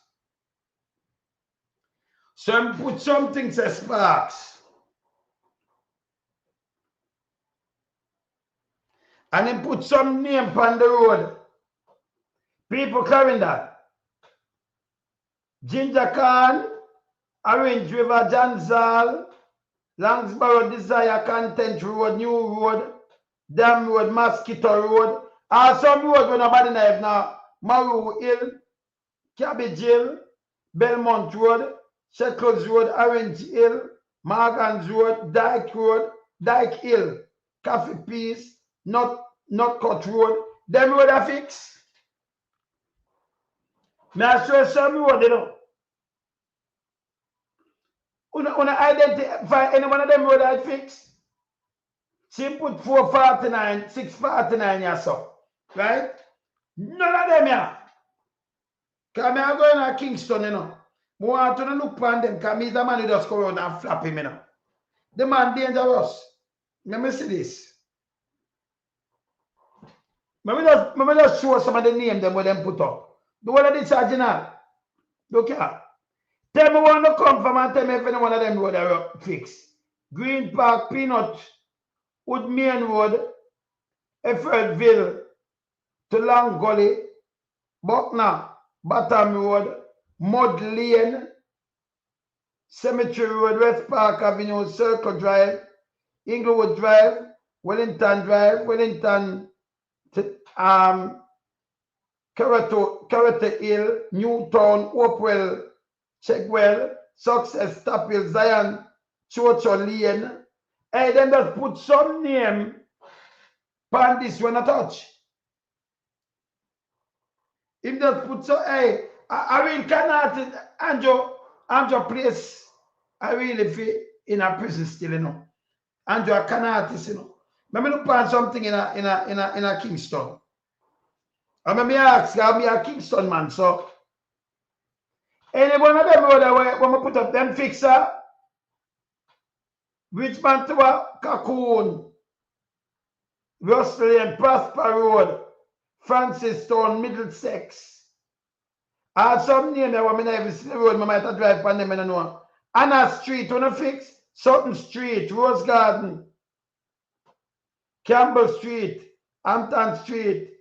Some put some things as sparks. And then put some name on the road. People carrying that. Ginger Khan, Orange River, Janzal, Langsborough Desire, Content Road, New Road, Dam Road, Mosquito Road. Some road when nobody knows now. Maru Hill, Cabbage Hill, Belmont Road, Shekels Road, Orange Hill, Morgan's Road, Dyke Hill, Coffee Peace, Nutcut Road. Them road are fixed. May I show some road, you know. When I identify any one of them road I fix, she put 449, 649 or so. Right? None of them here. Because I'm going to Kingston, you know. I want to look upon them because he's the man who just go around and flap him, you know. The man dangerous. Let me see this. Let me just show some of the names them where them put up. The one of the original. Look here. Tell me one to come from and tell me if any one of them road are fixed. Green Park, Peanut, Wood Main Road, Effortville to Long Gully, Buckner, Bottom Road, Mud Lane, Cemetery Road, West Park Avenue, Circle Drive, Inglewood Drive, Wellington Drive, Wellington, Carrot Hill, Newtown, Hopewell, Chegwell, Success, Tapil, Zion, Churchill Lane. Hey, then just put some name on this one I touch. If just put some, hey, I really cannot, Andrew place, I really feel in a prison still, you know. Andrew, I cannot, you know. Let me look at something in a Kingston. And let me ask, I'm a Kingston man, so any one of them road when we put up them fixer, Richmond to Cocoon, Russell and Prosper Road, Francis Town, Middlesex. I have some name there when I never see the road, I might have drive on them and I know. Anna Street, when I fix, Sutton Street, Rose Garden, Campbell Street, Hampton Street,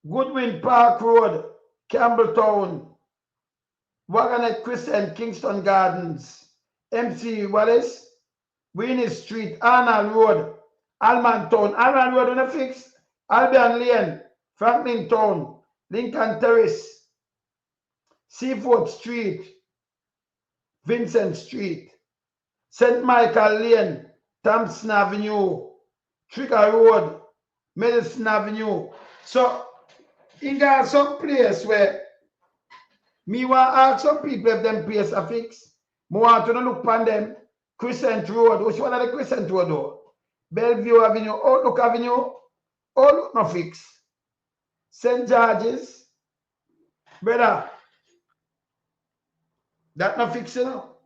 Goodwin Park Road, Campbelltown, Wagonet Crescent, Kingston Gardens, MC Wallace, Winnie Street, Arnold Road, Almantown, Arnold Road on a fix, Albion Lane, Franklin Town, Lincoln Terrace, Seafood Street, Vincent Street, St. Michael Lane, Thompson Avenue, Trigger Road, Medicine Avenue. So, in there some place where me want to ask some people if them place are fixed. I want to look upon them. Crescent Road, which one of the Crescent Road though? Bellevue Avenue, Outlook Avenue, Outlook no fix. St. George's, brother, that no fix, you know.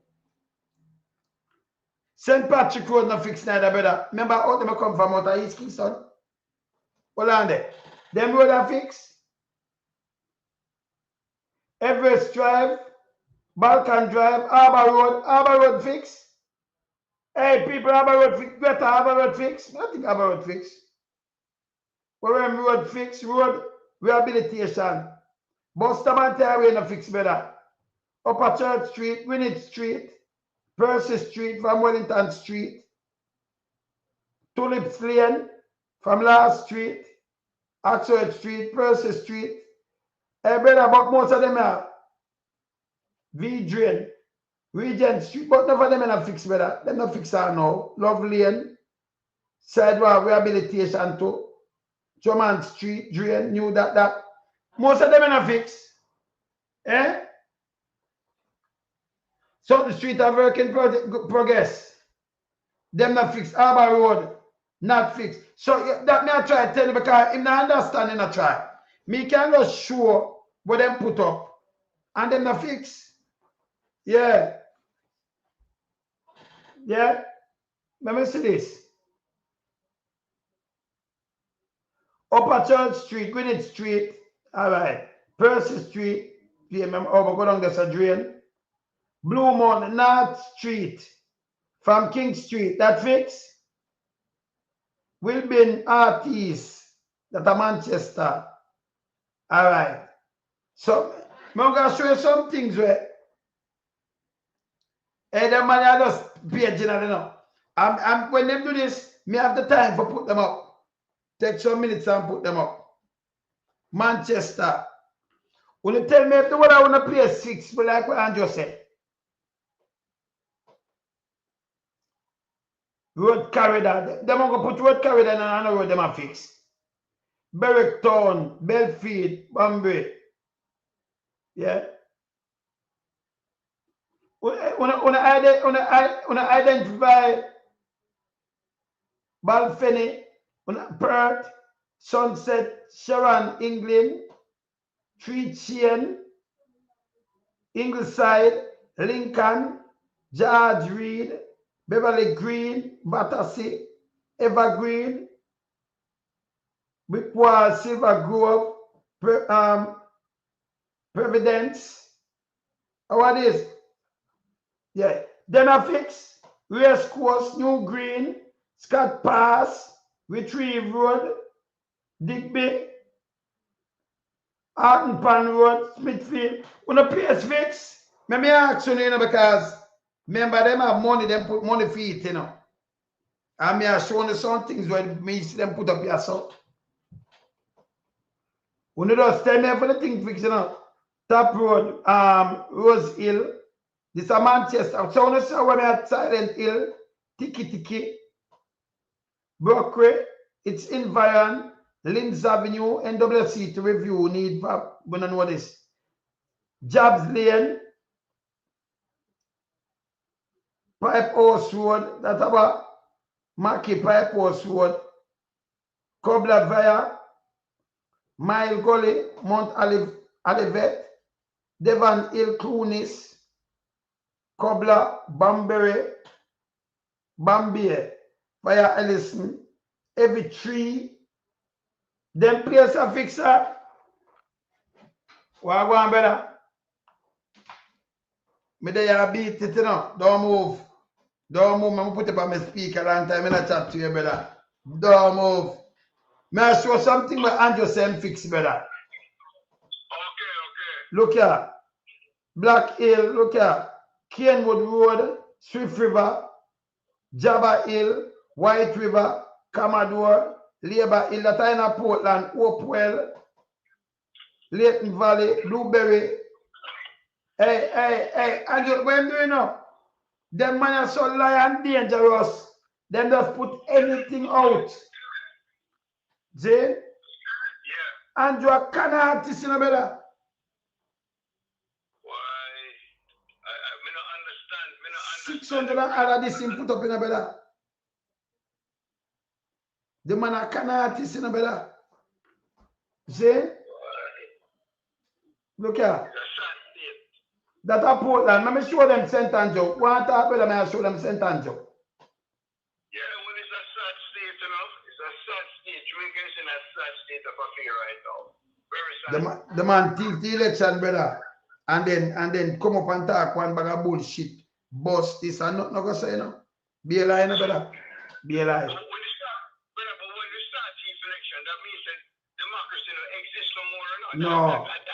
St. Patrick Road no fix neither, brother. Remember how them come from out of East Kingston? Hold on there. Them road are fixed. Everest Drive, Balkan Drive, Harbour Road fix. Hey, people, Harbour Road fix. Better Harbour Road fix. I think Harbour Road fix. Warren Road fix. Road rehabilitation. Bustamante Highway no fix, better. Upper Church Street, Winnet Street, Percy Street from Wellington Street, Tulips Lane from Last Street, Oxford Street, Percy Street. Hey, brother, but most of them are V-Drain, Regent Street, but none of them are fixed, brother. Them not fixed now. Love Lane, Sidewalk Rehabilitation too. Drummond Street, Drain, knew that. Most of them are not fixed. Eh? So the street are work in progress. Them not fixed. Harbour Road, not fixed. So that me I try to tell you because if not understanding I try. Me can just show what them put up and them not fixed. Yeah. Yeah. Let me see this. Upper Church Street, Gwynedd Street. All right. Percy Street. Yeah, remember, oh, go down there's a drain. Blue Mountain, North Street, from King Street, that fix? Will be artists that are Manchester. All right. So, I'm going to show you some things where hey, the man I just pay general now. When they do this, me have the time for put them up. Take some minutes and put them up. Manchester. When you tell me if the one I want to pay 6, but like what Andrew said. Road corridor. Them going to put road corridor and another road them a fix. Berwicktown, Belfield, Bombay. Yeah. When I identify Balfenny, Perth, Sunset, Sharon, England, Three Chain, Ingleside, Lincoln, George Reed, Beverly Green, Battersea, Evergreen, Bickwall, Silver Grove, Providence. What is? Yeah. Then I fix Race Course, New Green, Scott Pass, Retrieve Road, Digby, Arton Pan Road, Smithfield. When the place fix, me ask you, because remember them have money, them put money for it, And me are showing you some things where me see them put up here, so. When you just tell me for the thing fix, Top Road, Rose Hill, this is Manchester. So when you see when at Silent Hill, Tiki, Brockway, it's Environ, Linz Avenue, NWC to review, need for, we don't know this. Jobs Lane, Pipe House Road, that's about Mackey Pipe House Road, Cobbler Via, Mile Gully, Mount Olivet, Devon Hill, Clunis, Cobbler, Bambury, via Ellison, every tree, them place a fixer. What go on, brother? Me there beat it, Don't move. Don't move. I'm put it on my speaker long time and I chat to you, brother. Don't move. May I show something where Andrew said fix, brother? Okay. Look here. Black Hill, look here. Kenwood Road, Swift River, Jabba Hill, White River, Commodore, Labour Hill, that in Portland, Hopewell, Leighton Valley, Blueberry. Hey, Andrew, what are you doing now? Them man are so lie and dangerous. Them just put anything out. See? Andrew, I can't artist, brother. I don't understand. 600 and this thing put up in a brother. The man a can artist in a brother. See? Look here. That a Portland. Let me show them St. Andrew. One talk with them, I show them St. Andrew. Yeah, well, it's a sad state, It's a sad state. Jamaica is in a sad state of affair right now. Very sad. The man thief the election, brother. And then come up and talk one bag of bullshit. Bust this and nothing gonna say, Be a lie, brother. Be a lie. But when you start chief election, that means that democracy don't exist no more or not. No. That's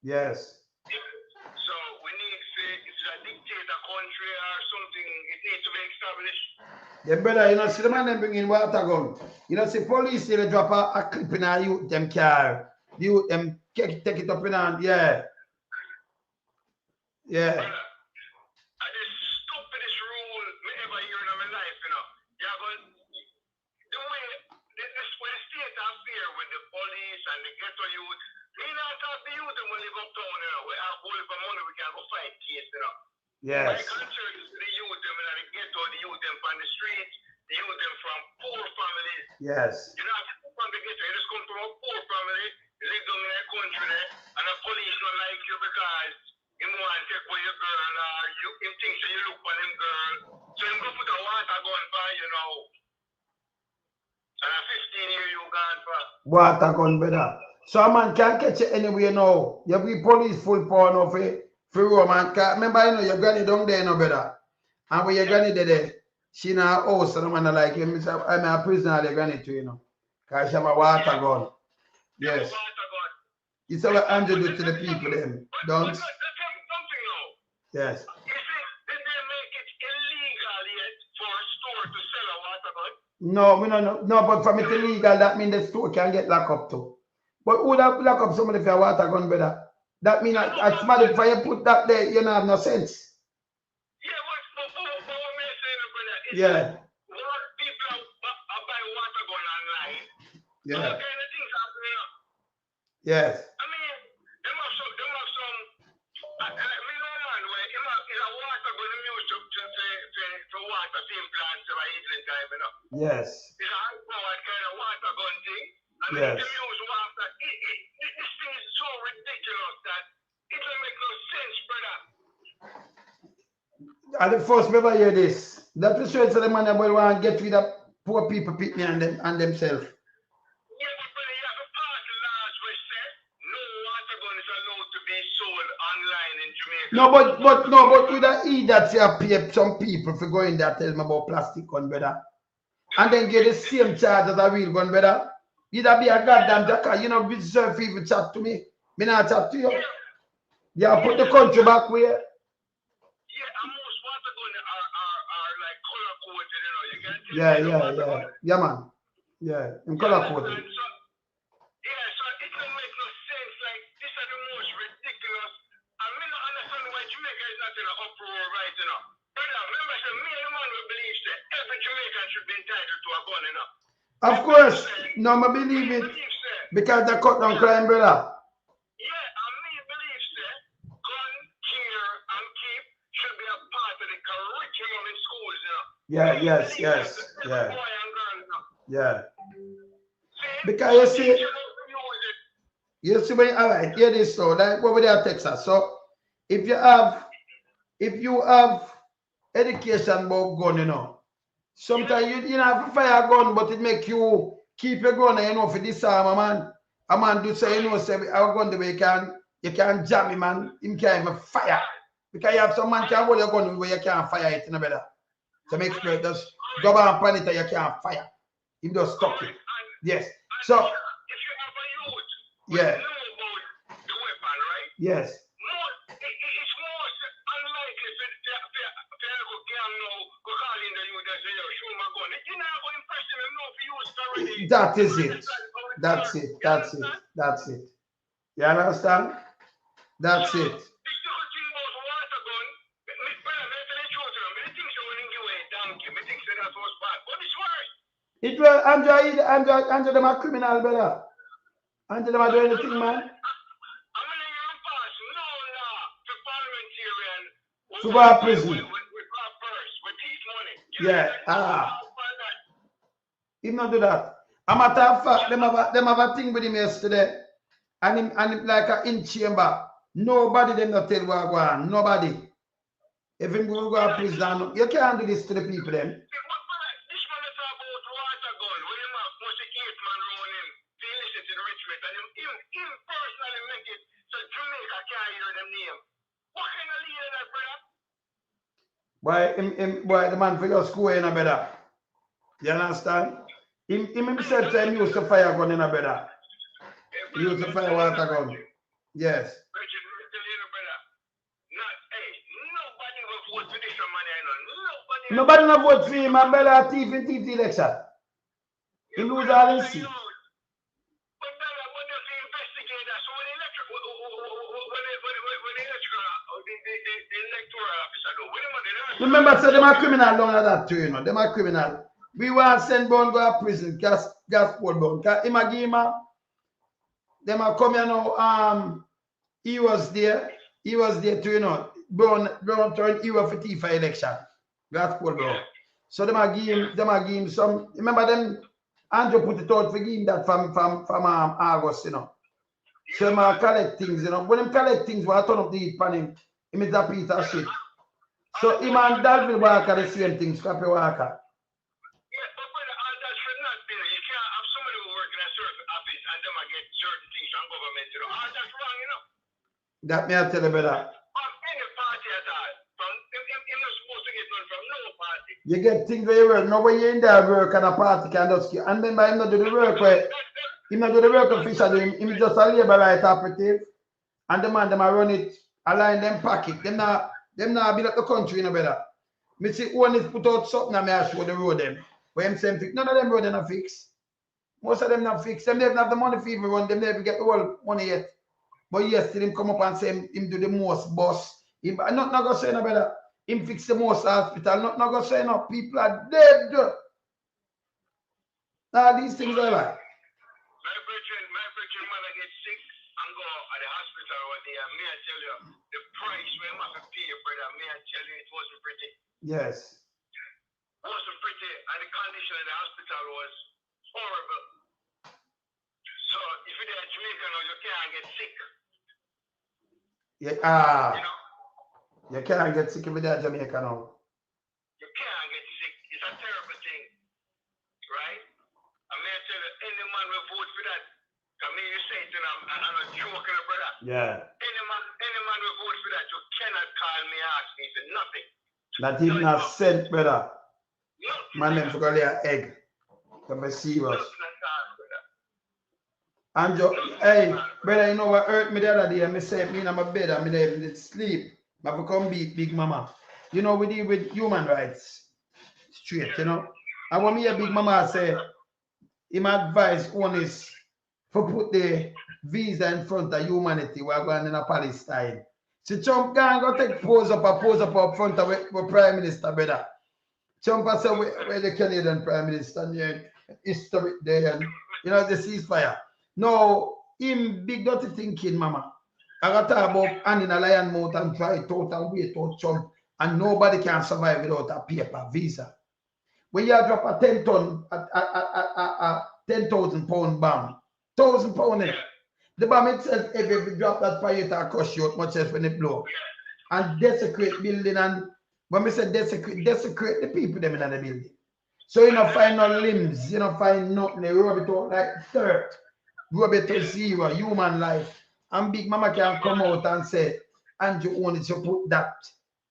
Yes. So we need to, it's a dictator country or something, it needs to be established. Yeah, brother, see the man them bring in water gun. See police, they drop a clip in a youth them car. The youth them take it up in hand, yeah. Yeah. Brother, this stupidest rule me ever hear in my life, You're going, the way the state affair with the police and the ghetto youth, me not talk to youth when they go uptown, we have all for money, we can go fight case, Yes. My concern is the youth them in the ghetto, the youth them from the streets, the youth them from poor families. Yes. You know, from the ghetto, you just come from a poor family, you live down in that country there, and the police don't like you because you want to take away your girl, or you think so you look for them girl. So you go put a water gun for, and a 15-year you gone for. Water gun, brother. So a man can't catch it anywhere now. You be police full power of it. For Roman, remember, you know, your granny down there, no brother. And when your granny there, she in her house, and I'm like, I'm a prisoner of the granny too, you know. Because she have a water gun. Yes. It's what Andrew do to the people, them. Don't. Yes. No, we don't know. No, but from it illegal, that means the store can get locked up too. But who that lock up somebody for a water gun, brother? That means as somebody if you put that there, you don't have no sense. Yeah. Yeah. Yes. Yes. Yes. And the first ever hear this. That will show it to the man that will want to get rid of poor people picking and them and themselves. No, but with the E that you pay some people for going there tell me about plastic gun, brother. And then get the same charge as a real gun, brother. You'd be a goddamn jacker. You know, deserve people chat to me. Me not chat to you. Yeah, put the country back where. Yeah, man. Yeah, in color coded. Of course, no, I believe it because they cut down crime, brother. Yeah, yes, yeah. Because you see when all right, hear this so like over there Texas. So if you have education about gun, you know, sometimes you don't have to fire a gun, but it make you keep your gun and you know for disarm a man. A man do say you know say our gun the way you can jam him and him can't even fire. Because you have some man can hold your gun where you can't fire it, you know better. To make sure just go back and pan it and you can't fire. Him just stop it. Yes. So yeah. Yes. That is it. That's it. You understand? That's it. It will Andrew them a criminal, brother. Andrew them a do anything, man. To go to prison. Yeah. He not do that. A matter of fact, them have a thing with him yesterday, and him like a in chamber. Nobody them not tell what go on. Nobody. If him go to prison, you can't do this to the people them. Boy, the man for your school in a better. You understand? Him himself say he used to fire gun in a better. He used to fire water gun. Yes. Nobody no vote for him, man, brother. Thief the election. He lose all his seat. Remember, so them are criminal down at that too, you know. Them are criminal. We want to send Bone go to prison, gas port Bone. Because him a game, them are come here now. He was there too, you know. Bone turned he was for thief for election. Gas port Bone. So them are give him some. Remember them Andrew put it out for give him that from August, you know. So them are collect things, you know. When them collect things, when I turn up the heat pan him is a piece of shit. So him and Dalvin Walker the same thing, Scrappy Walker. That may I tell you better. You get things where you work. Now when you're in there work and a party can just and then by him not do the work where him not do the work officially, him just a labor right operative. And the man them a run it, align them pocket. Them not build up the country, you know, brother. Me see one is put out something and me I show the road them. Where him say fix. None of them road not fix. Most of them not fix. Them never have the money for even run. Them never get the whole money yet. But yes, still him come up and say him do the most boss. Him not go say no, brother. Him fix the most hospital. Not go say no. People are dead. Now these things are like. My brethren, man, I get sick and go at the hospital one day. And may I tell you, the price we have to pay, brother, may I tell you, it wasn't pretty. Yes. It wasn't pretty. And the condition of the hospital was horrible. So if you're in Jamaica now, you can't get sick. Yeah, you can't get sick if you're in Jamaica now. You can't get sick. It's a terrible thing. Right? And may I tell you, any man will vote for that. I mean, you say it, and I'm not joking, brother. Yeah. Any man will vote for that. You cannot call me, ask me for nothing. Not even a cent, brother. Man, them forgot their egg. Come be serious. And hey, brother, you know what hurt me the other day? I say me in my bed, I'm in sleep. I become beat Big Mama. You know, we deal with human rights. Straight, you know. And when me a Big Mama say, him advise Holness for put the visa in front of humanity while going in a Palestine. So Trump can go take pose up front of the Prime Minister, brother. Trump say where the Canadian Prime Minister here, historic there, and you know the ceasefire. No, him big dirty thinking, mama. I got to talk about hand in a lion mouth and try it out and wait out Trump, and nobody can survive without a paper visa. When you drop a 10,000 pound bomb, 1,000 pound there. The bomb itself, if you drop that fire, it will cost you much as when it blow. And desecrate building, and when we say desecrate the people them in the building. So you don't find no limbs, you don't find nothing, they rub it out like dirt. Rub it to zero, human life. And Big Mama can come out and say, Andrew wanted to put that,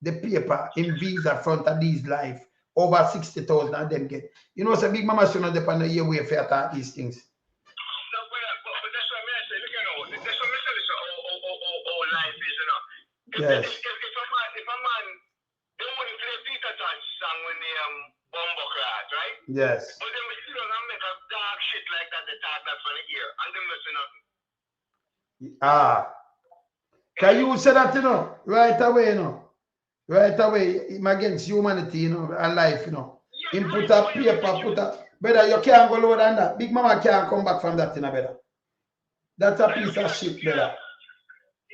the paper in visa front of these life. Over 60,000 of them get. You know, so Big Mama should not depend on your way for attack these things. Yes. If a man, they wouldn't play Peter Touch song when they bomb class, right? Yes. But then we still don't make a dark shit like that, they talk that for the ear, and them not say nothing. Can you say that, you know, right away, you know? Right away, him against humanity, you know, and life, you know. Him put a paper, brother, you can't go lower than that. Big Mama can't come back from that, you know, brother. That's a piece of shit, brother.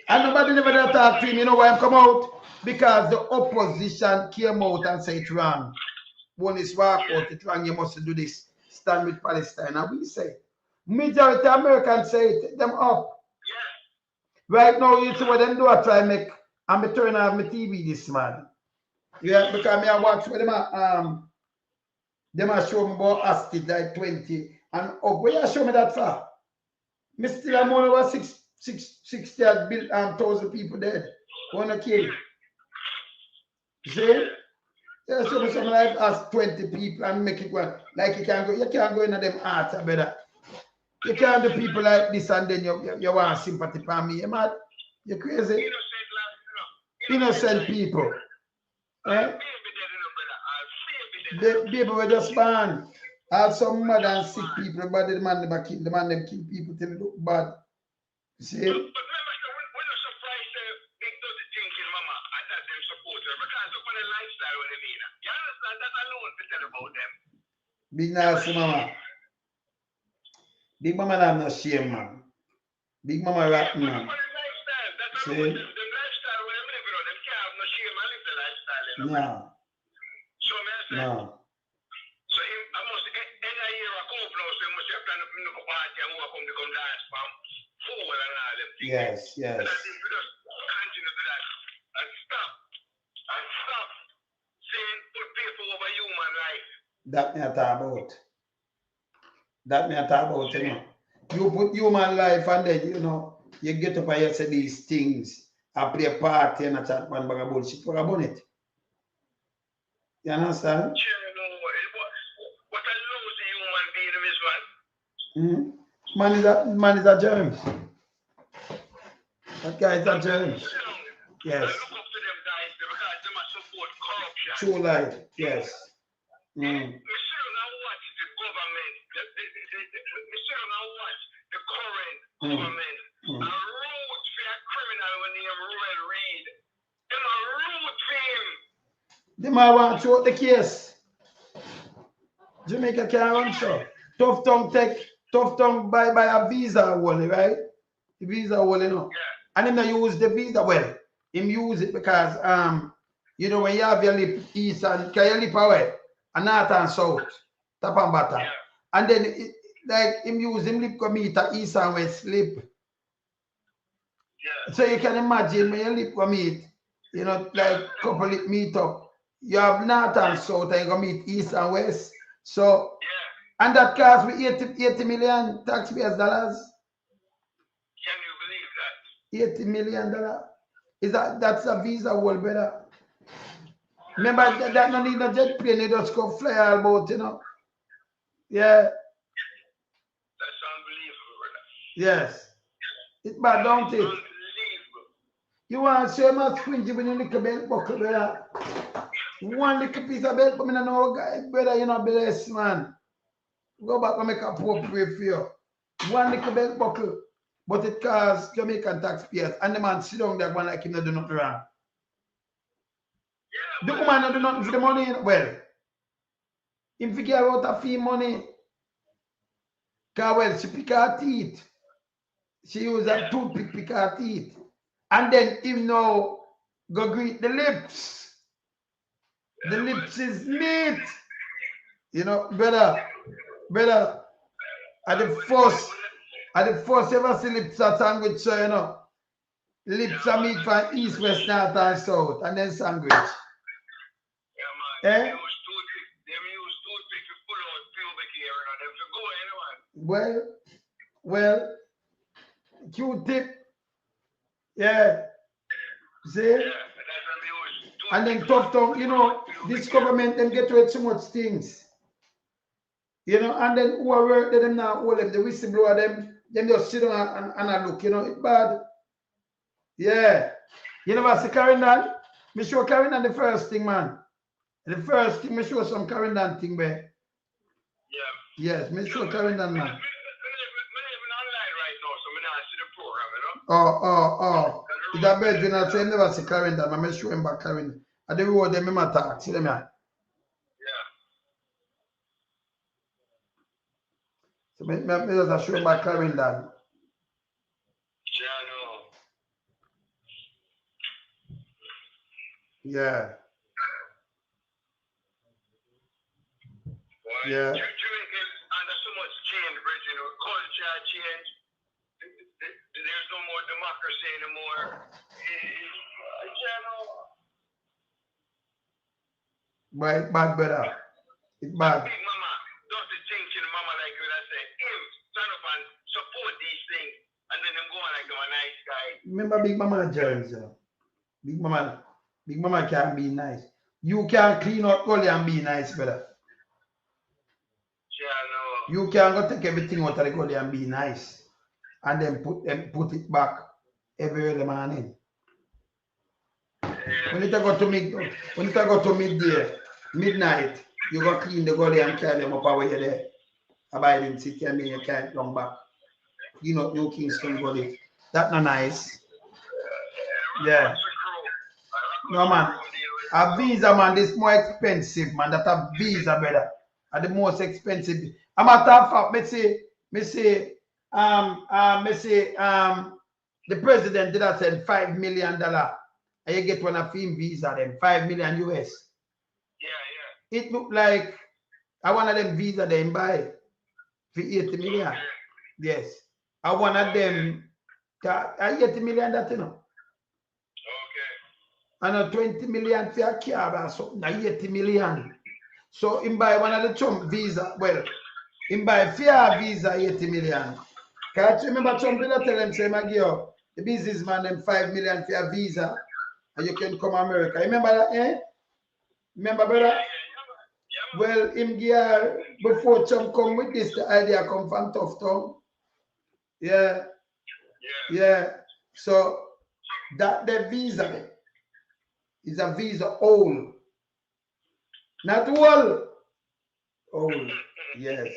And nobody never talk to him, you know why I'm come out? Because the opposition came out and said it's wrong. One is walk out, it's wrong, you must do this. Stand with Palestine. And we say, majority of Americans say it, them up. Right now, you see what them do, I try make, I'm turning off my TV this man. Yeah, because I watch where them are showing me about hostage like 20. And where you show me that for? Me still am only over 60 had built 1,000 people dead. Wanna kill. See? Yeah, show me something like us 20 people and make it one. Like you can't go into them arts, brother. You can't do people like this and then you want sympathy for me. You mad? You crazy? Innocent people. Eh? The people were just born. Have some mad and sick people, but the man never kill. The man them kill people till they look bad. You see? Big nasty mama. Big Mama have no shame, man. Big Mama rotten, man. See? No. No. So I must any year I come up now, so I must have planned to bring the party and who are come to come dance from forward and all them things. Yes, yes. And I think we just continue to do that and stop saying put people over human life. That me I talk about. That me I talk about, you know. You put human life and then, you know, you get up and you say these things. I play a party and I chat one bag of bullshit for a bonnet. You understand? What a lousy human being is, man. Man is a germ. That guy is a germ. Yes. I look up to them guys because they must support corruption. True life. Yes. We should not watch the government. We should not watch the current government. A root for a criminal when they have Royal Reid. Them a root for him. They might want to throw the case. Jamaica can't run so. Tough tongue buy a visa only, right? The visa only, you know. Yeah. And him not use the visa well. Him use it because you know when you have your lip east and your lip away and north and south, top and bottom. Yeah. And then it, like him use him lip come meet east and west lip. Yeah. So you can imagine when your lip come meet, you know, like couple lip meet up. You have north and south and you go meet east and west. So and that cost me 80 million taxpayers dollars. Can you believe that? $80 million. Is that's a visa whole better. Remember that no need no jet plane, they just go fly all about, you know. Yeah. That's unbelievable, brother. Yes. It's bad, don't it? You want to say much squinty when you look at belt buckle, brother. One little piece of belt, but I know guy, brother, you know, bless man. Go back and make a poor pray for you. One little belt buckle, but it costs Jamaican taxpayers, and the man sit down there one like him not do nothing wrong. Yeah, the woman not do nothing for the money. Well, him figure out a fee money. Cause well, she pick her teeth. She use a toothpick pick her teeth. And then him now go greet the lips. The lips is meat. You know, brother, at the first ever see lips are sandwich, so you know. Lips are meat from east, west, north, and south, and then sandwich. Yeah, man. Them use toothpick to pull out pubic hair and them to go anyway. Well, Q-tip. Yeah. See? Yeah, and then tough tongue, you know, this government, them get away with so much things. You know, and then whoever them now, all them, the whistleblower, them just sit down and look, you know, it's bad. Yeah. You never see Carindon? Me show Carindon the first thing, man. The first thing, me show some Carindon thing, man. Yeah. Yes, me show Carindon, man. Oh. It's a bad when I say never see Carindon, but me show him back Carindon. And the road them him attack. See them here. So me just show him back Carindon. Yeah. Yeah. Under so much change, Bridget, you know, culture change. There's no more democracy anymore. Right, bad, brother. It's bad. Big mama, don't think to the mama like you that say, him, stand up and support these things, and then them go on like they're a nice guy. Remember Big Mama Jones, Big Mama can't be nice. You can't clean up gully and be nice, brother. Yeah, no. You can't go take everything out of the gully and be nice. And then put it back every early morning. When it go to midnight, you go clean the gully and carry them up away there. Abiding city and then you can't come back. You know, New Kingston gully. That's not nice. Yeah. No, man. A visa, man, this more expensive, man. That a visa, brother. Are the most expensive. A matter of fact, me say, the president did send $5 million. And you get one of him visa, then $5 million US. Yeah. It look like I one of them visa they buy for 80 million. Okay. Yes. I one of them 80 million that you know. And a 20 million for a car or something, 80 million. So him buy one of the Trump visa. Well, him buy fair visa 80 million. Can't you remember Trump did tell him, say, I give you the businessman them $5 million for a visa and you can come to America. Remember that, eh? Remember, brother? Well, him gear before Chum come with this, the idea come from Tough Tongue. Yeah. So that the visa is a visa old. Not old. Old. Yes.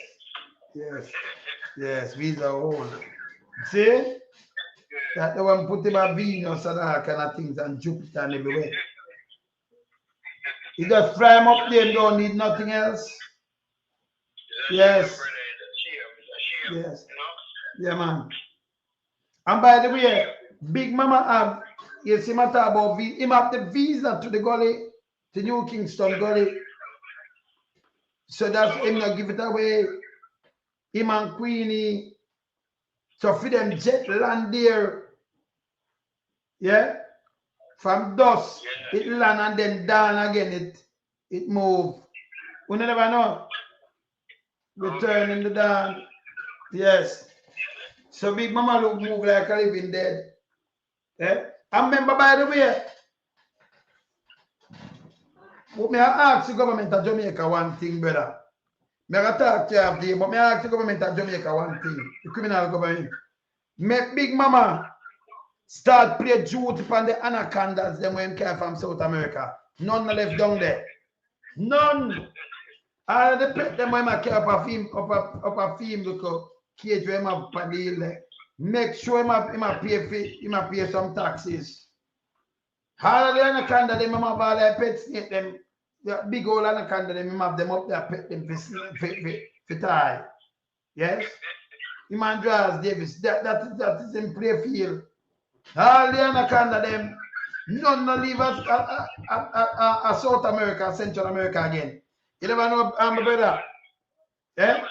Visa old. See? That the one put him a Venus and all kind of things and Jupiter and everywhere. He just fry him up there and don't need nothing else. Yes. Yeah, man. And by the way, Big Mama have, you see my talk about him have the visa to the gully, to New Kingston gully. So that's him not give it away. Him and Queenie. So for them jet land there. Yeah? From dusk, it land and then down again, it move. We never know. Return in the down. Yes. So Big Mama look move like a living dead. Yeah? I remember, by the way, but me ask the government of Jamaica one thing, brother. Me talk to you after, but me ask the government of Jamaica one thing. The criminal government. Make Big Mama start play duty upon the anacondas them when came from South America. None left down there. None. All the pet them when I care up a film look cage where him have padil. Make sure him pay some taxes. All of the anaconda them have all their pet snake them. The big old anaconda them have them up there pet them for tie. Yes? Him and Draws Davis. That is in play field. All the anaconda them, none no leave us a South America, Central America again. You never know, my brother. Yeah?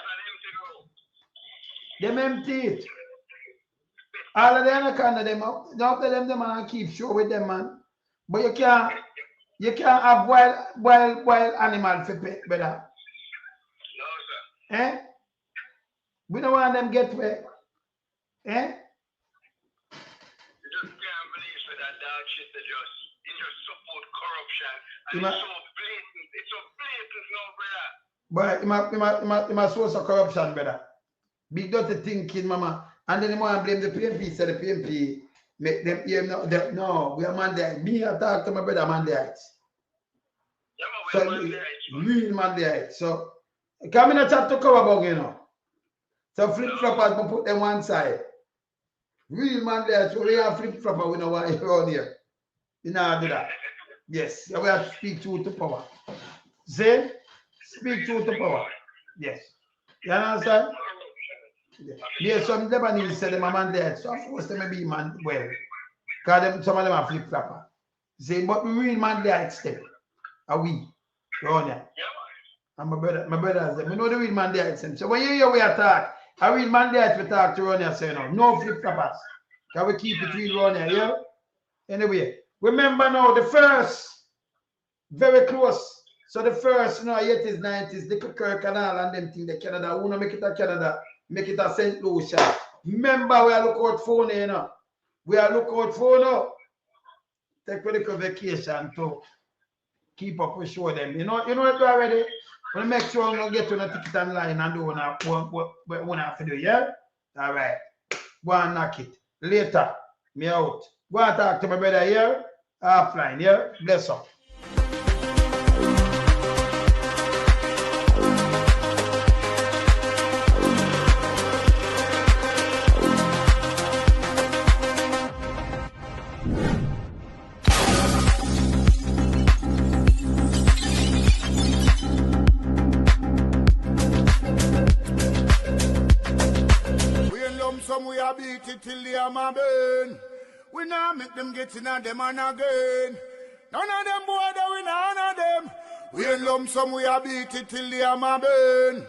Them empty it. All of the anaconda them, don't tell them and keep show with them, man. But you can't have wild animal for pet, brother. No, sir. Eh? We don't want them get wet. Eh? It's so blatant now, brother. But it must source of corruption, brother. Big dirty thinking, mama. And then you want to blame the PMP, so the PMP make them hear no, we are Mondayites. Me, I talk to my brother Mondayites. Yeah, so real Mondayites. So come in a chat to cover about, you know. So flip-floppers, we put them one side. Real Mondayites, so we have flip-flopper, we know why you're around here. You know how to do that. Yes, we have to speak truth to power. See? Speak truth to power. Yes. You understand? Yes, some Lebanese say them a man there. So of course they may be man well. Because some of them are flip-flopper. See, but we real man there step. Are we? Around here. And my brothers, we know the real man there. So when you hear we attack, a real man there we talk to around here, so you know, no flip-floppers. Can we keep it real around here, yeah? Anyway. Remember now, the first, very close. So the first, you know, 80s, 90s, the Kirk and all and them things, the Canada, who want to make it a Canada, make it a St. Lucia. Remember, we are look out for you know. We are look out for now. Take a little vacation to keep up with show them. You know it already. We'll make sure we don't get to the ticket online and do what we have to do, yeah? All right. Go and knock it. Later, me out. Go and talk to my brother here. Offline, yeah? Bless up. We in lump sum, we are beat it till the hammer burn. We now make them get in and them and again. None of them boy that we none of them. We in lump sum, we are beat it till the hammer burn.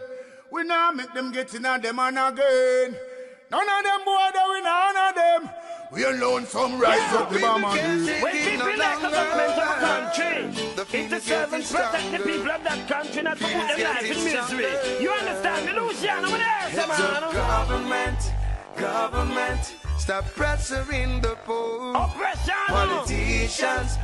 We now make them get in and them and again. None of them boy that we none of them. We in lonesome rise up the bomb and When people elect the government of a country, it's to serve and protect the people of that country, not to put their life in misery. You understand me, Luciano? Government, stop pressuring the poor. Oppression. Politicians,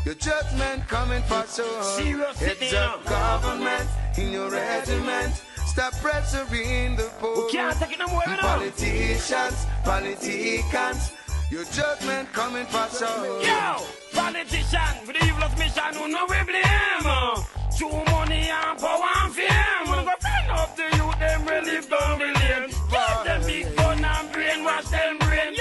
Your judgment coming for sure. Serious It's a government in your regiment. Stop pressuring the poor. We can't take it no more, you know. Politicians, politicians. Your judgment coming for sure. Yo, politician with the evilest mission, who know we blame. Too money and power and fame. We go find up the youth, them relieve down the lane. Give them big gun and brainwash them brain.